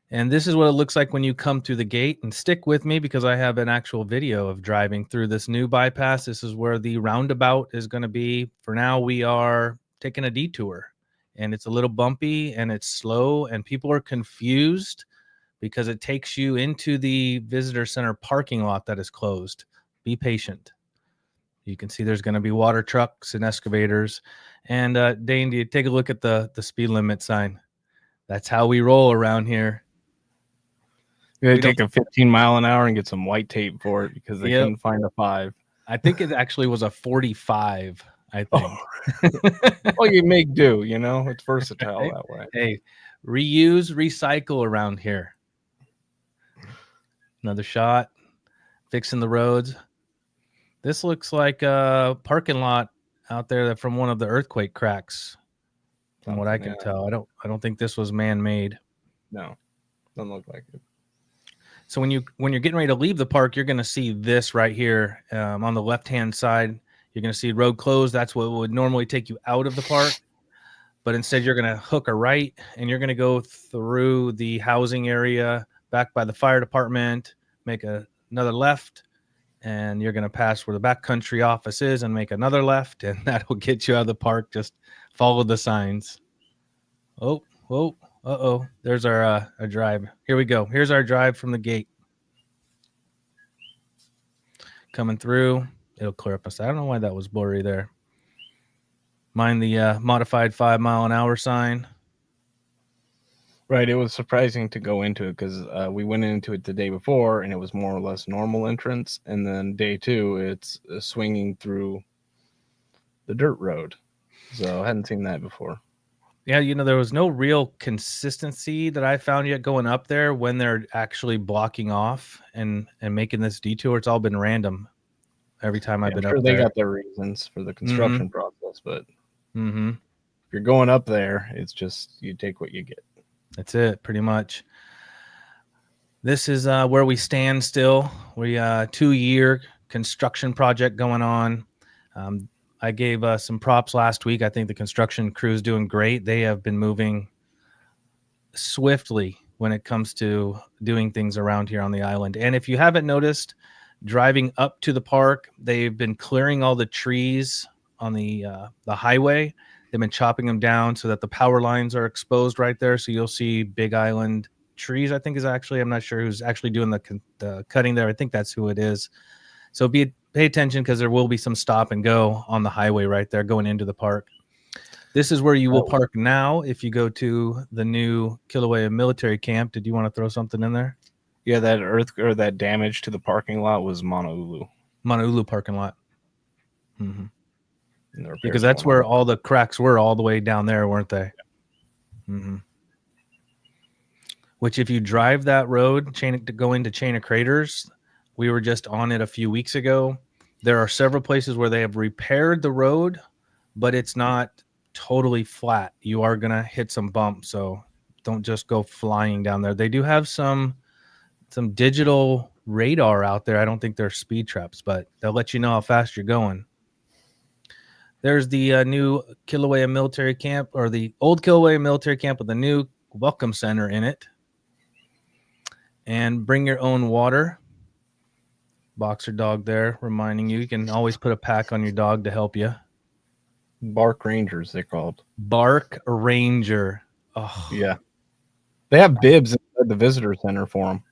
And this is what it looks like when you come through the gate. And stick with me because I have an actual video of driving through this new bypass. This is where the roundabout is going to be. For now, we are taking a detour. And it's a little bumpy and it's slow. And people are confused because it takes you into the visitor center parking lot that is closed. Be patient. You can see there's going to be water trucks and excavators. And Dane, do you take a look at the speed limit sign? That's how we roll around here. You're going to take a 15 mile an hour and get some white tape for it because they couldn't find a 5. I think it actually was a 45, I think. Oh. Well, you make do, you know. It's versatile that way. Hey, reuse, recycle around here. Another shot. Fixing the roads. This looks like a parking lot out there from one of the earthquake cracks. From what I can tell, I don't think this was man-made. No, doesn't look like it. So when you're getting ready to leave the park, you're going to see this right here on the left-hand side. You're going to see road closed. That's what would normally take you out of the park. But instead, you're going to hook a right, and you're going to go through the housing area back by the fire department, make another left, and you're going to pass where the backcountry office is and make another left, and that will get you out of the park. Just follow the signs. Oh, whoa. Uh-oh, there's our drive. Here we go. Here's our drive from the gate. Coming through. It'll clear up us. I don't know why that was blurry there. Mind the modified 5 mile an hour sign. Right. It was surprising to go into it because we went into it the day before and it was more or less normal entrance. And then day 2, it's swinging through the dirt road. So I hadn't seen that before. Yeah, there was no real consistency that I found yet going up there when they're actually blocking off and making this detour. It's all been random every time I've been up there. They got their reasons for the construction process, but if you're going up there, it's just you take what you get. That's it, pretty much. This is where we stand still. We 2-year construction project going on. I gave some props last week. I think the construction crew is doing great. They have been moving swiftly when it comes to doing things around here on the island. And if you haven't noticed, driving up to the park. They've been clearing all the trees on the highway. They've been chopping them down so that the power lines are exposed right there. So you'll see Big Island Trees, I think is actually, I'm not sure who's actually doing the cutting there. I think that's who it is. So pay attention, because there will be some stop and go on the highway right there going into the park. This is where you will park now if you go to the new Kīlauea military camp. Did you want to throw something in there? Yeah, that damage to the parking lot was Maunaloa parking lot. Mm-hmm. The Because that's where all the cracks were, all the way down there, weren't they? Yeah. Mm-hmm. Which, if you drive that road to go into Chain of Craters, we were just on it a few weeks ago. There are several places where they have repaired the road, but it's not totally flat. You are going to hit some bumps, so don't just go flying down there. They do have some digital radar out there. I don't think they're speed traps, but they'll let you know how fast you're going. There's the new Kīlauea military camp, or the old Kīlauea military camp with a new welcome center in it. And bring your own water. Boxer dog there reminding you can always put a pack on your dog to help you. Bark Rangers, they're called. Bark Ranger. Oh. Yeah. They have bibs at the visitor center for them.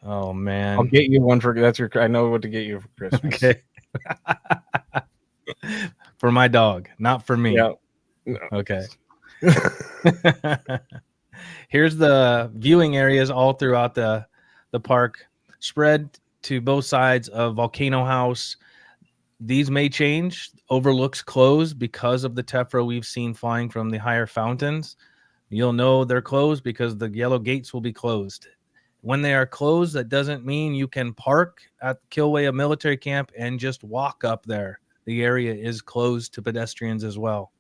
Oh, man. I'll get you one I know what to get you for Christmas. Okay. For my dog, not for me. Yeah. No. Okay. Here's the viewing areas all throughout the park, spread to both sides of Volcano House. These may change. Overlooks closed because of the tephra we've seen flying from the higher fountains. You'll know they're closed because the yellow gates will be closed. When they are closed, that doesn't mean you can park at Kīlauea military camp and just walk up there. The area is closed to pedestrians as well.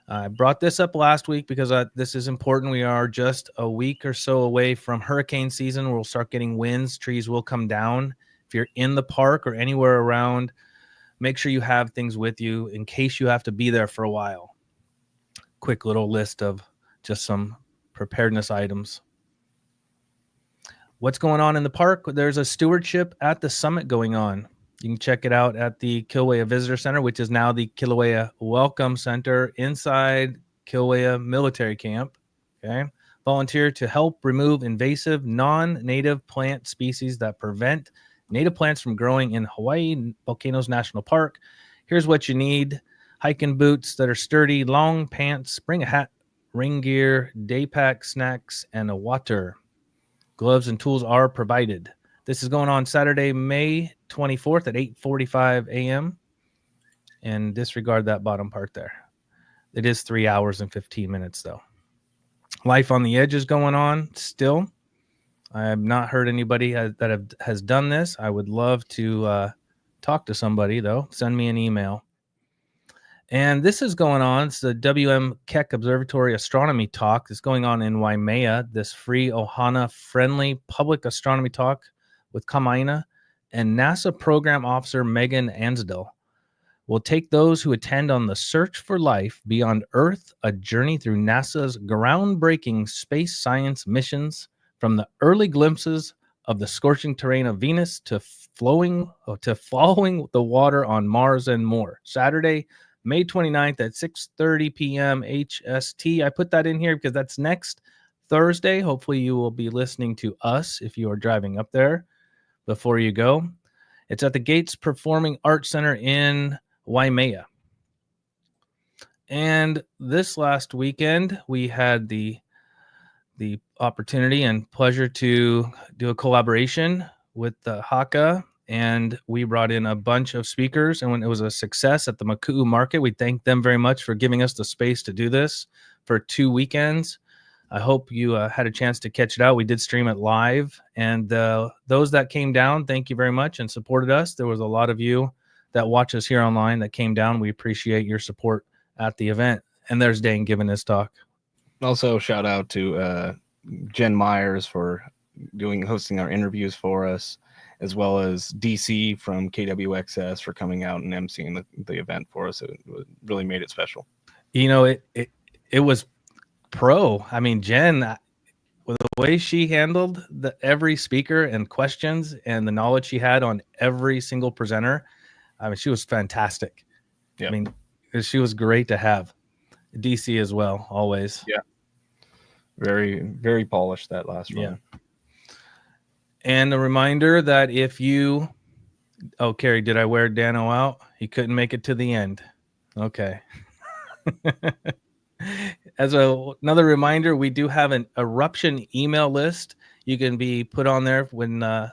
I brought this up last week because this is important. We are just a week or so away from hurricane season. We'll start getting winds. Trees will come down. If you're in the park or anywhere around, make sure you have things with you in case you have to be there for a while. Quick little list of just some preparedness items. What's going on in the park? There's a stewardship at the summit going on. You can check it out at the Kīlauea Visitor Center, which is now the Kīlauea Welcome Center inside Kīlauea Military Camp. Okay. Volunteer to help remove invasive non-native plant species that prevent native plants from growing in Hawaii Volcanoes National Park. Here's what you need. Hiking boots that are sturdy, long pants, bring a hat, rain gear, day pack, snacks, and a water. Gloves and tools are provided. This is going on Saturday, May 24th at 8:45 a.m. And disregard that bottom part there. It is 3 hours and 15 minutes, though. Life on the Edge is going on still. I have not heard anybody has done this. I would love to talk to somebody, though. Send me an email. And this is going on. It's the WM Keck Observatory Astronomy Talk. It's going on in Waimea, this free Ohana-friendly public astronomy talk with Kamaina and NASA Program Officer Megan Ansdell. Will take those who attend on the Search for Life Beyond Earth, a journey through NASA's groundbreaking space science missions, from the early glimpses of the scorching terrain of Venus to following the water on Mars and more. Saturday, May 29th at 6:30 p.m. HST. I put that in here because that's next Thursday. Hopefully you will be listening to us if you are driving up there before you go. It's at the Gates Performing Arts Center in Waimea. And this last weekend, we had the opportunity and pleasure to do a collaboration with the Haka, and we brought in a bunch of speakers, and when it was a success at the Makū Market, we thank them very much for giving us the space to do this for 2 weekends. I hope you had a chance to catch it out. We did stream it live, and those that came down, thank you very much and supported us. There was a lot of you that watch us here online that came down. We appreciate your support at the event. And there's Dane giving his talk. Also, shout out to Jen Myers for hosting our interviews for us, as well as DC from KWXS for coming out and emceeing the event for us. It really made it special. You know, it was pro. I mean, Jen, with the way she handled every speaker and questions and the knowledge she had on every single presenter, I mean, she was fantastic. Yep. I mean, she was great to have. DC as well, always. Yeah. Very, very polished that last run. Yeah. And a reminder that if you, oh, Carrie, did I wear Dano out? He couldn't make it to the end. Okay. As another reminder, we do have an eruption email list. You can be put on there when the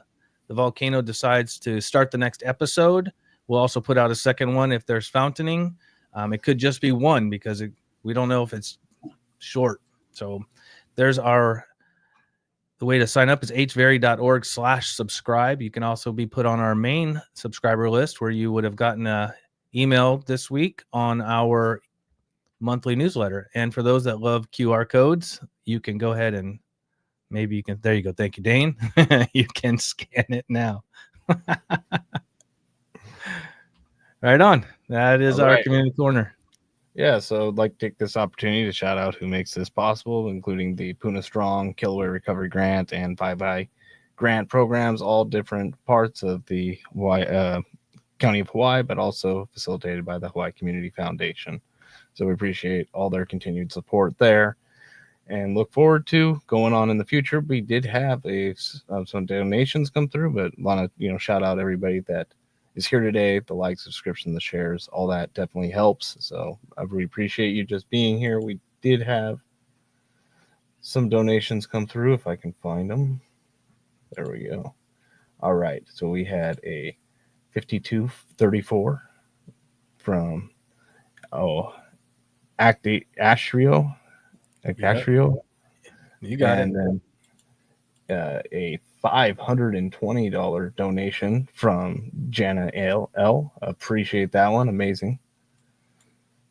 volcano decides to start the next episode. We'll also put out a second one if there's fountaining. It could just be one because we don't know if it's short. So there's the way to sign up is hveri.org/subscribe. You can also be put on our main subscriber list where you would have gotten an email this week on our monthly newsletter. And for those that love QR codes, you can go ahead and maybe you can, there you go. Thank you, Dane. You can scan it now. Right on. That is our community corner. Yeah, so I'd like to take this opportunity to shout out who makes this possible, including the Puna Strong, Kīlauea Recovery Grant, and 5i grant programs, all different parts of the County of Hawaii, but also facilitated by the Hawaii Community Foundation. So we appreciate all their continued support there and look forward to going on in the future. We did have some donations come through, but want to shout out everybody that is here today. The likes, subscription, the shares, all that definitely helps. So I really appreciate you just being here. We did have some donations come through if I can find them. There we go. All right. So we had a 5234 from Ashrio. You got it. And then a $520 donation from Jana L. Appreciate that one. Amazing.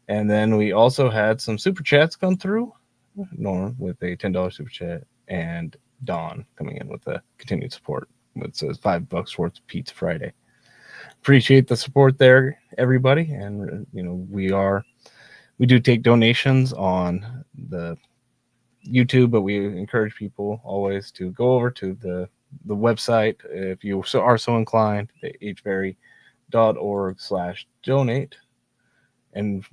And then we also had some super chats come through. Norm with a $10 super chat, and Dawn coming in with a continued support. It says $5 worth of Pizza Friday. Appreciate the support there, everybody. And we do take donations on the YouTube, but we encourage people always to go over to the website if you are so inclined, the hveri.org/donate, and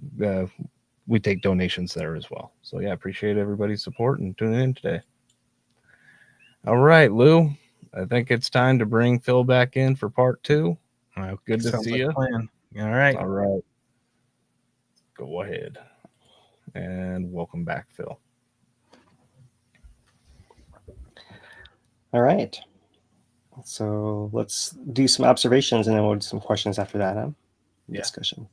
we take donations there as well. So yeah, appreciate everybody's support and tuning in today. All right, Lou, I think it's time to bring Phil back in for part 2. Good to see you. All right. Go ahead and welcome back, Phil. All right. So let's do some observations and then we'll do some questions after that. Discussion.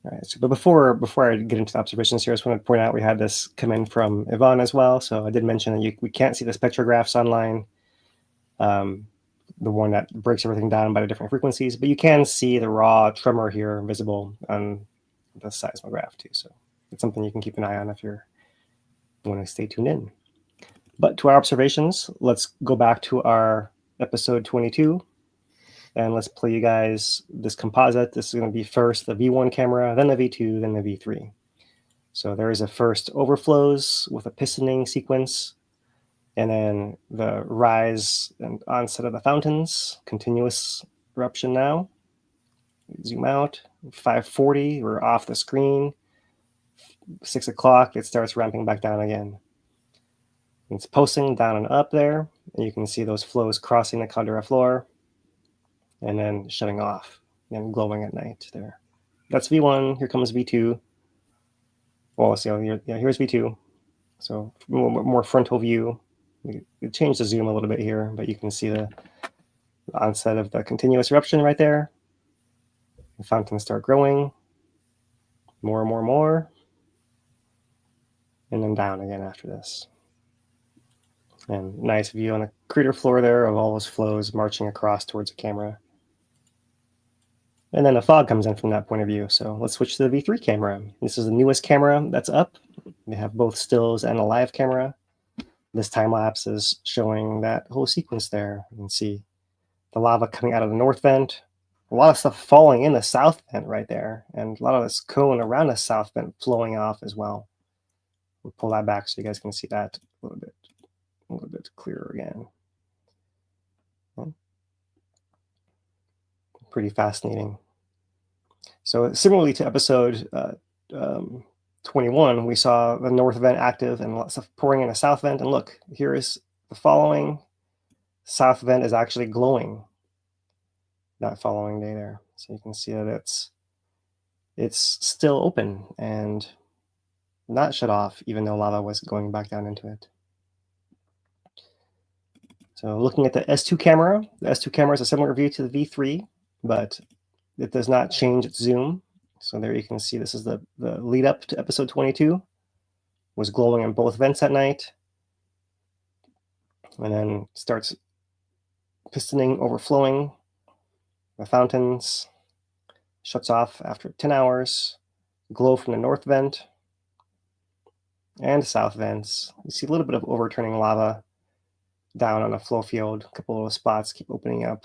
All right. So, but before I get into the observations here, I just want to point out we had this come in from Yvonne as well. So I did mention that we can't see the spectrographs online, the one that breaks everything down by the different frequencies, but you can see the raw tremor here visible on the seismograph too. So it's something you can keep an eye on if you want to stay tuned in. But to our observations, let's go back to our episode 22, and let's play you guys this composite. This is going to be first the V1 camera, then the V2, then the V3. So there is a first overflows with a pistoning sequence, and then the rise and onset of the fountains, continuous eruption now. Zoom out, 5:40, we're off the screen. 6 o'clock, it starts ramping back down again. It's pulsing down and up there, and you can see those flows crossing the caldera floor and then shutting off and glowing at night there. That's V1. Here comes V2. Well, so here's V2. So more frontal view. We changed the zoom a little bit here, but you can see the onset of the continuous eruption right there. The fountains start growing. More. And then down again after this. And nice view on the crater floor there of all those flows marching across towards the camera. And then the fog comes in from that point of view. So let's switch to the V3 camera. This is the newest camera that's up. We have both stills and a live camera. This time lapse is showing that whole sequence there. You can see the lava coming out of the north vent. A lot of stuff falling in the south vent right there. And a lot of this cone around the south vent flowing off as well. We'll pull that back so you guys can see that a little bit. a little bit clearer again. Pretty fascinating. So similarly to episode 21, we saw the north vent active and lots of pouring in a south vent. And look, here is the following. South vent is actually glowing that following day there. So you can see that it's still open and not shut off, even though lava was going back down into it. So looking at the S2 camera, the S2 camera is a similar view to the V3, but it does not change its zoom. So there you can see this is the lead up to episode 22. Was glowing in both vents at night. And then starts pistoning, overflowing. The fountains shuts off after 10 hours. Glow from the north vent and south vents. You see a little bit of overturning lava down on a flow field. A couple of spots keep opening up.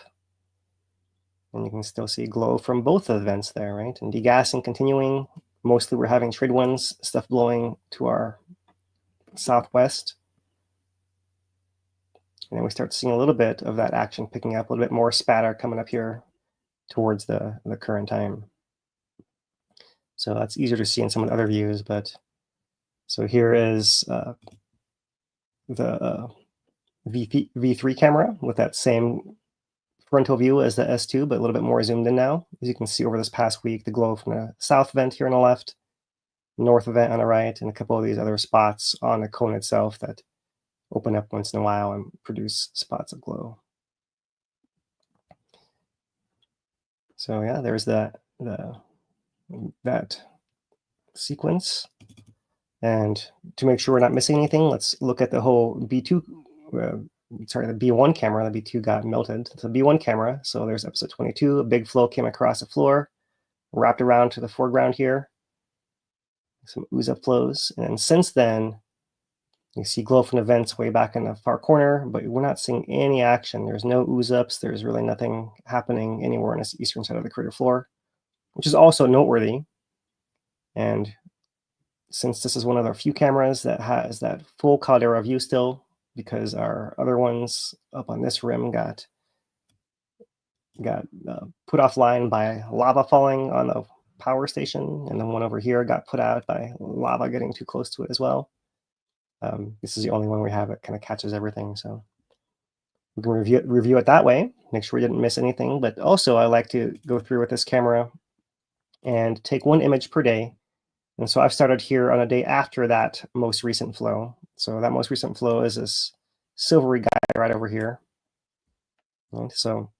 And you can still see glow from both of the vents there, right? And degassing continuing. Mostly we're having trade winds, stuff blowing to our southwest. And then we start seeing a little bit of that action picking up, a little bit more spatter coming up here towards the current time. So that's easier to see in some of the other views, but so here is the V3 camera with that same frontal view as the S2, but a little bit more zoomed in now. As you can see over this past week, the glow from the south vent here on the left, north vent on the right, and a couple of these other spots on the cone itself that open up once in a while and produce spots of glow. So yeah, there's that sequence. And to make sure we're not missing anything, let's look at the whole B2, sorry, the B1 camera. The B2 got melted. It's a B1 camera. So there's episode 22. A big flow came across the floor, wrapped around to the foreground here. Some ooze up flows. And since then, you see glow from the vents way back in the far corner, but we're not seeing any action. There's no ooze ups. There's really nothing happening anywhere on this eastern side of the crater floor, which is also noteworthy. And since this is one of the few cameras that has that full caldera view still, because our other ones up on this rim got put offline by lava falling on the power station, and the one over here got put out by lava getting too close to it as well. This is the only one we have that kind of catches everything, so we can review it that way, make sure we didn't miss anything. But also I like to go through with this camera and take one image per day. And so I've started here on a day after that most recent flow. So that most recent flow is this silvery guy right over here. And so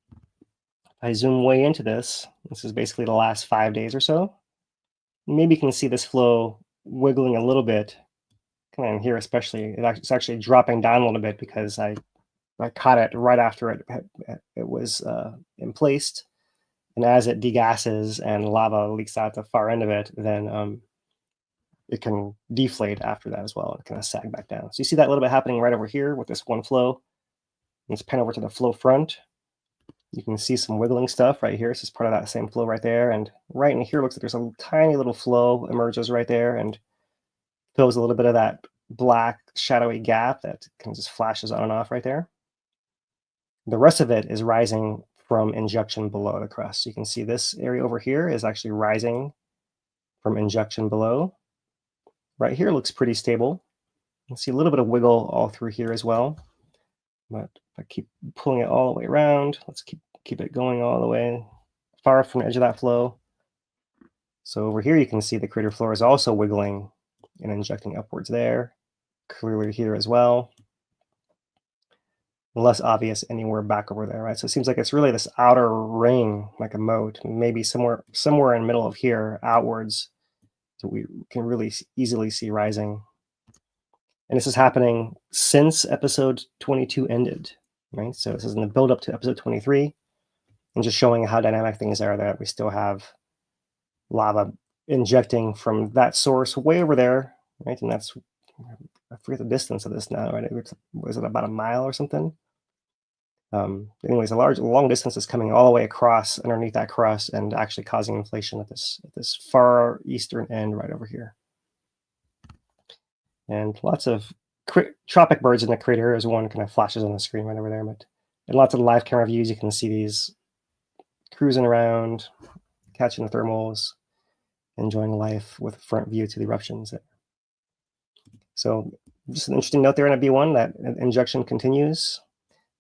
I zoom way into this. This is basically the last 5 days or so. Maybe you can see this flow wiggling a little bit. Kind of here especially, it's actually dropping down a little bit because I caught it right after it was emplaced. And as it degasses and lava leaks out the far end of it, then it can deflate after that as well. It kind of sag back down. So you see that a little bit happening right over here with this one flow. Let's pan over to the flow front. You can see some wiggling stuff right here. This is part of that same flow right there. And right in here looks like there's a tiny little flow emerges right there and fills a little bit of that black shadowy gap that kind of just flashes on and off right there. The rest of it is rising from injection below the crust. So you can see this area over here is actually rising from injection below. Right here looks pretty stable. You can see a little bit of wiggle all through here as well. But if I keep pulling it all the way around, let's keep it going all the way far from the edge of that flow. So over here you can see the crater floor is also wiggling and injecting upwards there. Clearly here as well. Less obvious anywhere back over there, right? So it seems like it's really this outer ring, like a moat, maybe somewhere in the middle of here outwards. So we can really easily see rising. And this is happening since episode 22 ended, right? So this is in the build up to episode 23 and just showing how dynamic things are, that we still have lava injecting from that source way over there, right? And that's, I forget the distance of this now, right? Was it about a mile or something? Anyways, a long distance is coming all the way across underneath that crust and actually causing inflation at this far eastern end right over here. And lots of tropic birds in the crater. There's one kind of flashes on the screen right over there. But in lots of the live camera views, you can see these cruising around, catching the thermals, enjoying life with a front view to the eruptions there. So just an interesting note there in a B1 that injection continues.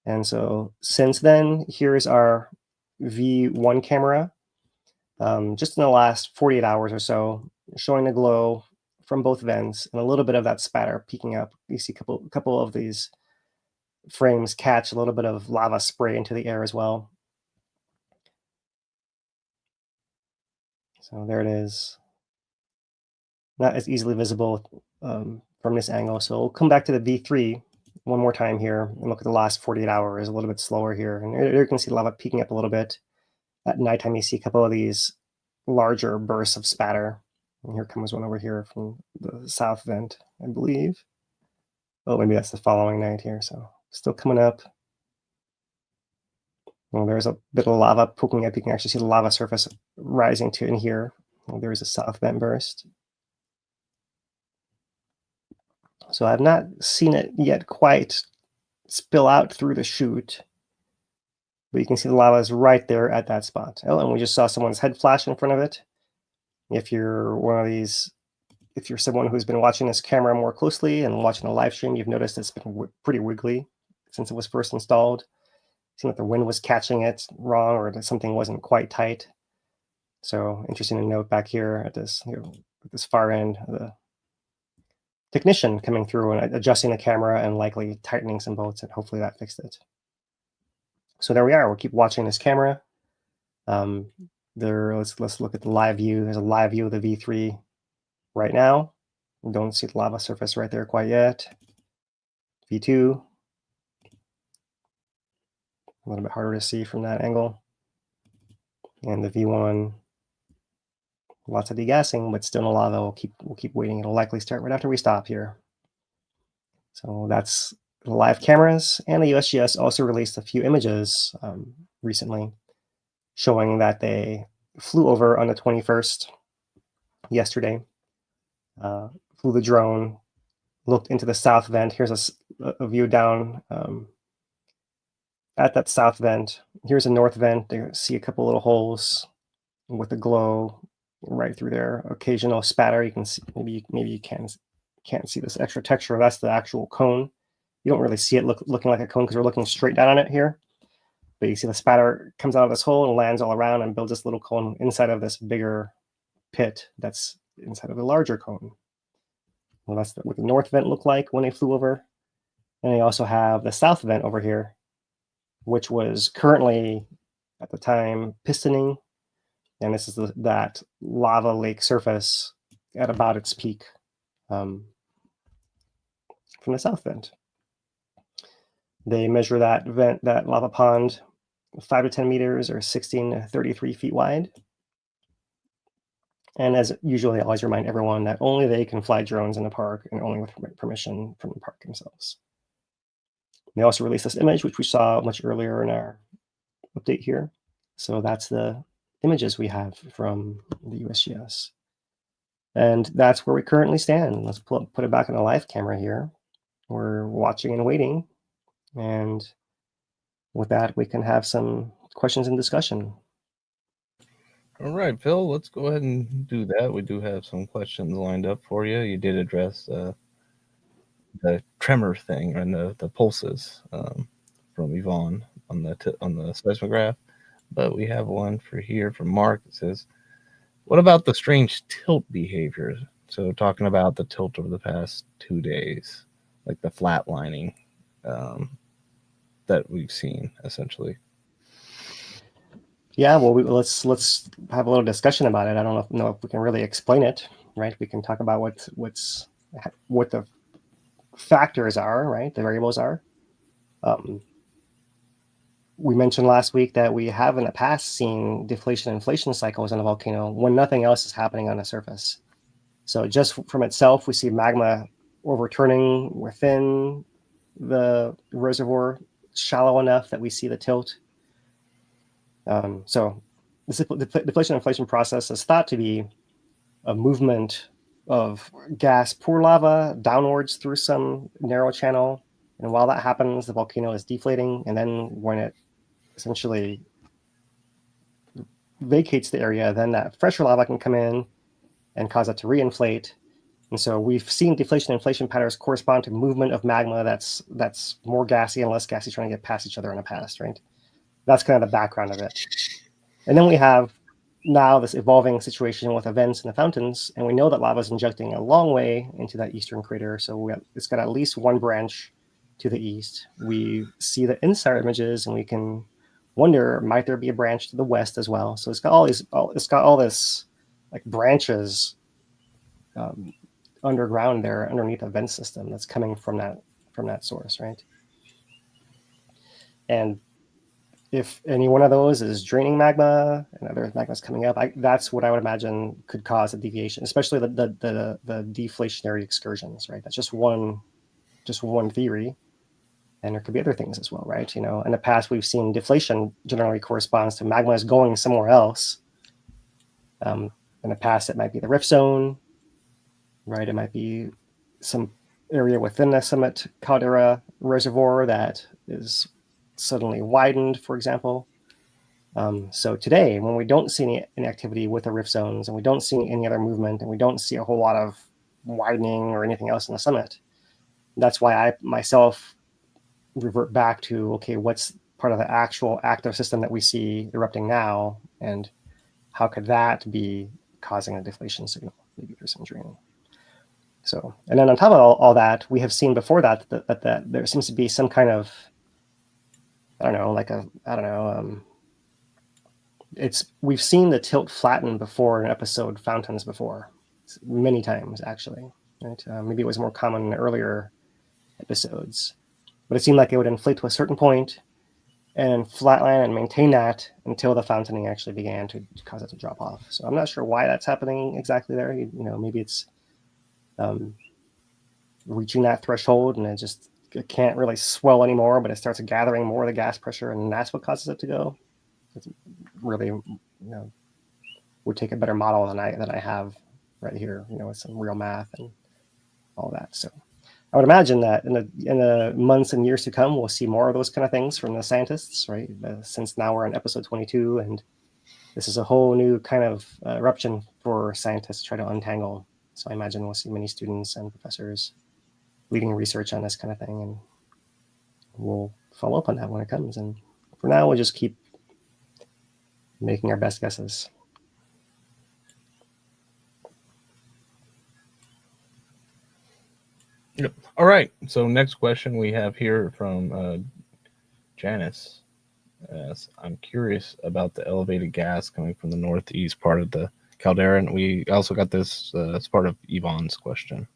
And so since then, here's our V1 camera, just in the last 48 hours or so, showing the glow from both vents and a little bit of that spatter peeking up. You see a couple of these frames catch a little bit of lava spray into the air as well. So there it is. Not as easily visible from this angle. So we'll come back to the V3 one more time here and look at the last 48 hours, a little bit slower here. And there you can see lava peeking up a little bit. At nighttime, you see a couple of these larger bursts of spatter. And here comes one over here from the south vent, I believe. Oh, maybe that's the following night here. So still coming up. Well, there's a bit of lava poking up. You can actually see the lava surface rising to in here. Well, there's a south vent burst. So I've not seen it yet quite spill out through the chute. But you can see the lava is right there at that spot. Oh, and we just saw someone's head flash in front of it. If you're one of these, if you're someone who's been watching this camera more closely and watching the live stream, you've noticed it's been pretty wiggly since it was first installed. It seemed like the wind was catching it wrong or that something wasn't quite tight. So interesting to note back here at this, at this far end, the technician coming through and adjusting the camera and likely tightening some bolts, and hopefully that fixed it. So there we are. We'll keep watching this camera. Let's look at the live view. There's a live view of the V3 right now. We don't see the lava surface right there quite yet. V2. A little bit harder to see from that angle. And the V1. Lots of degassing, but still no lava. We'll keep waiting. It'll likely start right after we stop here. So that's the live cameras, and the USGS also released a few images recently showing that they flew over on the 21st yesterday, flew the drone, looked into the south vent. Here's a view down at that south vent. Here's a north vent. They see a couple little holes with the glow right through there. Occasional spatter. You can see, maybe you can't see this extra texture. That's the actual cone. You don't really see it looking like a cone because we're looking straight down on it here. But you see the spatter comes out of this hole and lands all around and builds this little cone inside of this bigger pit that's inside of the larger cone. Well, that's what the north vent looked like when they flew over. And they also have the south vent over here, which was currently, at the time, pistoning. And this is that lava lake surface at about its peak from the south vent. They measure that vent, that lava pond, 5 to 10 meters or 16 to 33 feet wide. And as usual, I always remind everyone that only they can fly drones in the park and only with permission from the park themselves. They also released this image, which we saw much earlier in our update here. So that's the images we have from the USGS. And that's where we currently stand. Let's put it back on the live camera here. We're watching and waiting. And with that, we can have some questions and discussion. All right, Phil, let's go ahead and do that. We do have some questions lined up for you. You did address the tremor thing and the pulses from Yvonne on the seismograph. But we have one from Mark that says, what about the strange tilt behavior? So talking about the tilt over the past 2 days, like the flatlining that we've seen, essentially. Yeah, well, let's have a little discussion about it. I don't know if we can really explain it, right? We can talk about what the factors are, right? The variables are. We mentioned last week that we have in the past seen deflation and inflation cycles in a volcano when nothing else is happening on the surface. So just from itself, we see magma overturning within the reservoir shallow enough that we see the tilt. So this deflation and inflation process is thought to be a movement gas pour lava downwards through some narrow channel. And while that happens, the volcano is deflating. And then when it essentially vacates the area, then that fresher lava can come in and cause it to reinflate. And so we've seen deflation and inflation patterns correspond to movement of magma that's more gassy and less gassy trying to get past each other in the past, right? That's kind of the background of it. And then we have now this evolving situation with events in the fountains, and we know that lava is injecting a long way into that eastern crater. So it's got at least one branch to the east. We see the INSAR images, and we can wonder, might there be a branch to the west as well? So it's got all this like branches underground there, underneath a vent system that's coming from that source, right? And if any one of those is draining magma and other magma's coming up, that's what I would imagine could cause a deviation, especially the deflationary excursions, right? That's just one theory, and there could be other things as well, right? You know, in the past we've seen deflation generally corresponds to magma is going somewhere else. In the past, it might be the rift zone, right? It might be some area within the summit caldera reservoir that is suddenly widened, for example. So today, when we don't see any activity with the rift zones, and we don't see any other movement, and we don't see a whole lot of widening or anything else in the summit, that's why I myself revert back to, okay, what's part of the actual active system that we see erupting now, and how could that be causing a deflation signal? Maybe there's some draining. So, and then on top of all that, we have seen before that there seems to be some kind of, we've seen the tilt flatten before in episode Fountains before, many times actually, right? Maybe it was more common in earlier episodes, but it seemed like it would inflate to a certain point and flatline and maintain that until the fountaining actually began to cause it to drop off. So I'm not sure why that's happening exactly there. You know, maybe it's reaching that threshold and it can't really swell anymore, but it starts gathering more of the gas pressure, and that's what causes it to go. It's really, would take a better model than I have right here, with some real math and all that. So I would imagine that in the months and years to come, we'll see more of those kind of things from the scientists, right? Since now we're in episode 22, and this is a whole new kind of eruption for scientists to try to untangle. So I imagine we'll see many students and professors leading research on this kind of thing, and we'll follow up on that when it comes. And for now, we'll just keep making our best guesses. Yep. All right. So next question we have here from Janice. I'm curious about the elevated gas coming from the northeast part of the caldera, and we also got this as part of Yvonne's question.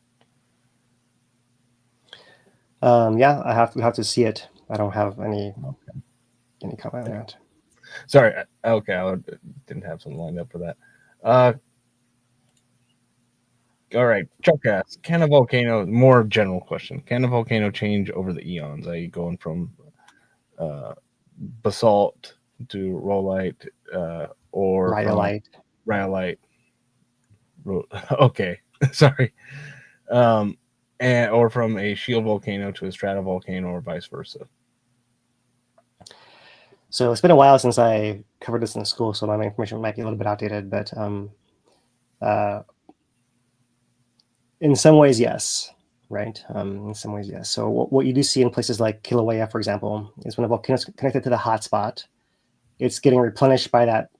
Yeah, I have to see it. I don't have any comment on that. Sorry. Okay, I didn't have something lined up for that. All right, Chuck asks, can a volcano, more general question, can a volcano change over the eons? Are you going from basalt to rhyolite or rhyolite? Okay, sorry. Or from a shield volcano to a stratovolcano or vice versa? So it's been a while since I covered this in school, so my information might be a little bit outdated, but in some ways, yes, right? In some ways, yes. So what you do see in places like Kīlauea, for example, is when a volcano is connected to the hotspot, it's getting replenished by that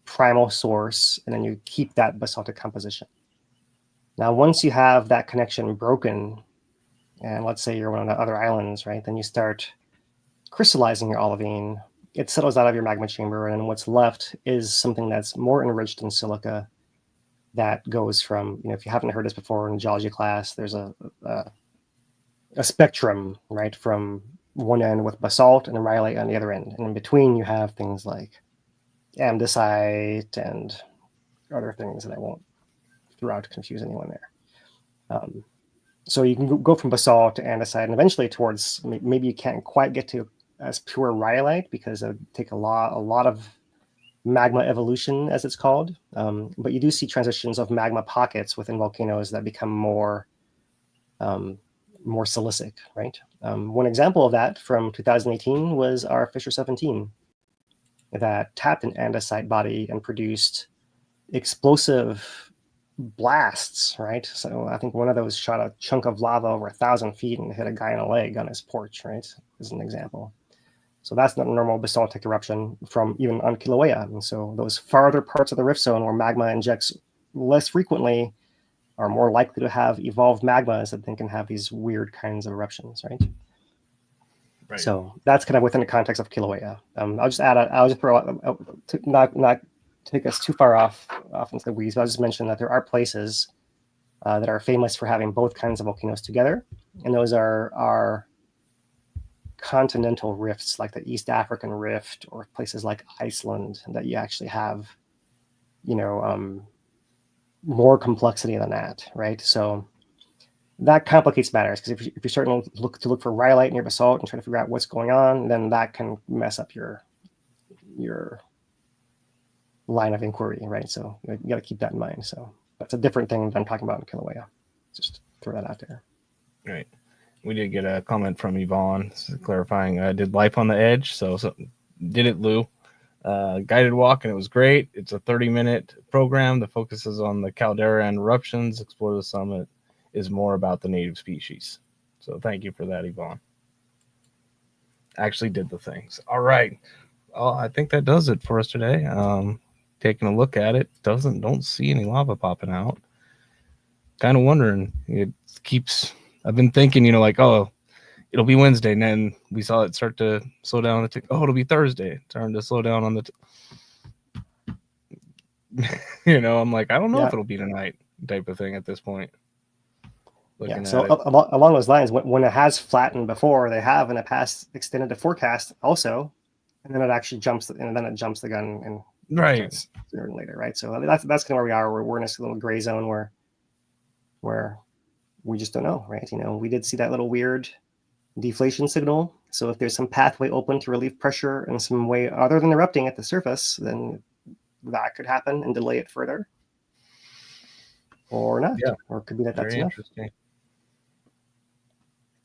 primal source, and then you keep that basaltic composition. Now, once you have that connection broken, and let's say you're one of the other islands, right, then you start crystallizing your olivine. It settles out of your magma chamber, and what's left is something that's more enriched in silica that goes from, if you haven't heard this before in geology class, there's a spectrum, right, from one end with basalt and rhyolite on the other end. And in between, you have things like andesite and other things that I won't throw out to confuse anyone there. So you can go from basalt to andesite, and eventually towards, maybe you can't quite get to as pure rhyolite because it would take a lot of magma evolution, as it's called. But you do see transitions of magma pockets within volcanoes that become more silicic, right? One example of that from 2018 was our Fissure 17 that tapped an andesite body and produced explosive blasts, right? So I think one of those shot a chunk of lava over 1,000 feet and hit a guy in the leg on his porch, right? As an example. So that's not a normal basaltic eruption from even on Kīlauea. And so those farther parts of the rift zone where magma injects less frequently are more likely to have evolved magmas that then can have these weird kinds of eruptions, right? Right. So that's kind of within the context of Kīlauea. I'll just throw out, to not take us too far off into the weeds, but I'll just mention that there are places that are famous for having both kinds of volcanoes together. And those are continental rifts like the East African Rift, or places like Iceland that you actually have, more complexity than that, right? So that complicates matters, because if you're starting to look for rhyolite in your basalt and trying to figure out what's going on, then that can mess up your line of inquiry, right? So you got to keep that in mind. So that's a different thing than I'm talking about in Kīlauea. Just throw that out there. Right. We did get a comment from Yvonne clarifying, did life on the edge? So did it, Lou? Guided walk, and it was great. It's a 30-minute program that focuses on the caldera and eruptions. Explore the Summit is more about the native species. So thank you for that, Yvonne. Actually did the things. All right. Well, I think that does it for us today. Taking a look at it, don't see any lava popping out. Kind of wondering. I've been thinking, oh, it'll be Wednesday, and then we saw it start to slow down. It'll be Thursday. Turn to slow down on I'm like, I don't know if it'll be tonight, type of thing at this point. So along those lines, when it has flattened before, they have in the past extended the forecast also, and then it actually jumps the gun and right sooner than later, right? So that's kind of where we are. We're in this little gray zone where we just don't know, right? We did see that little weird deflation signal. So if there's some pathway open to relieve pressure in some way other than erupting at the surface, then that could happen and delay it further, or not. Yeah. Or it could be that's Very enough. Interesting.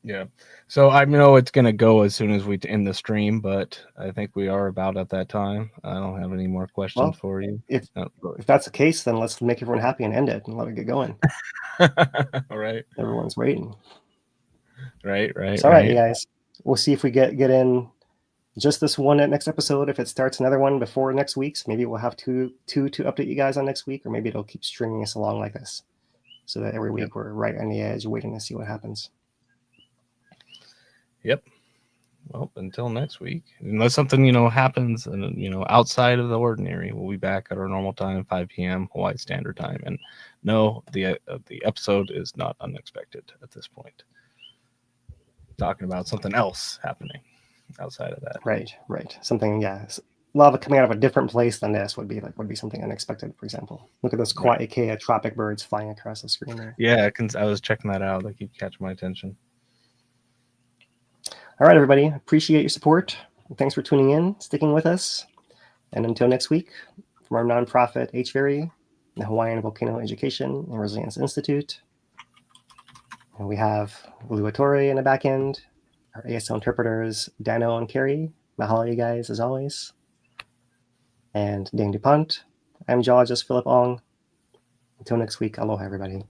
Yeah. So I know it's going to go as soon as we end the stream, but I think we are about at that time. I don't have any more questions for you. If that's the case, then let's make everyone happy and end it and let it get going. All right. Everyone's waiting. Right. So, all right, you guys. We'll see if we get in just this one at next episode. If it starts another one before next week's, maybe we'll have two to update you guys on next week, or maybe it'll keep stringing us along like this, so that every week we're right on the edge waiting to see what happens. Yep. Well, until next week, unless something happens and outside of the ordinary, we'll be back at our normal time, 5 p.m. Hawaii Standard Time. And no, the episode is not unexpected at this point. Talking about something else happening outside of that. Right. Something, lava coming out of a different place than this would be something unexpected. For example, look at those Kīlauea tropic birds flying across the screen there. Yeah, I was checking that out. They keep catching my attention. All right, everybody. Appreciate your support. Thanks for tuning in, sticking with us. And until next week, from our nonprofit HVERI, the Hawaiian Volcano Education and Resilience Institute, and we have Lou Attore in the back end, our ASL interpreters, Dano and Carrie. Mahalo, you guys, as always. And Dane DuPont. I'm geologist Philip Ong. Until next week, aloha, everybody.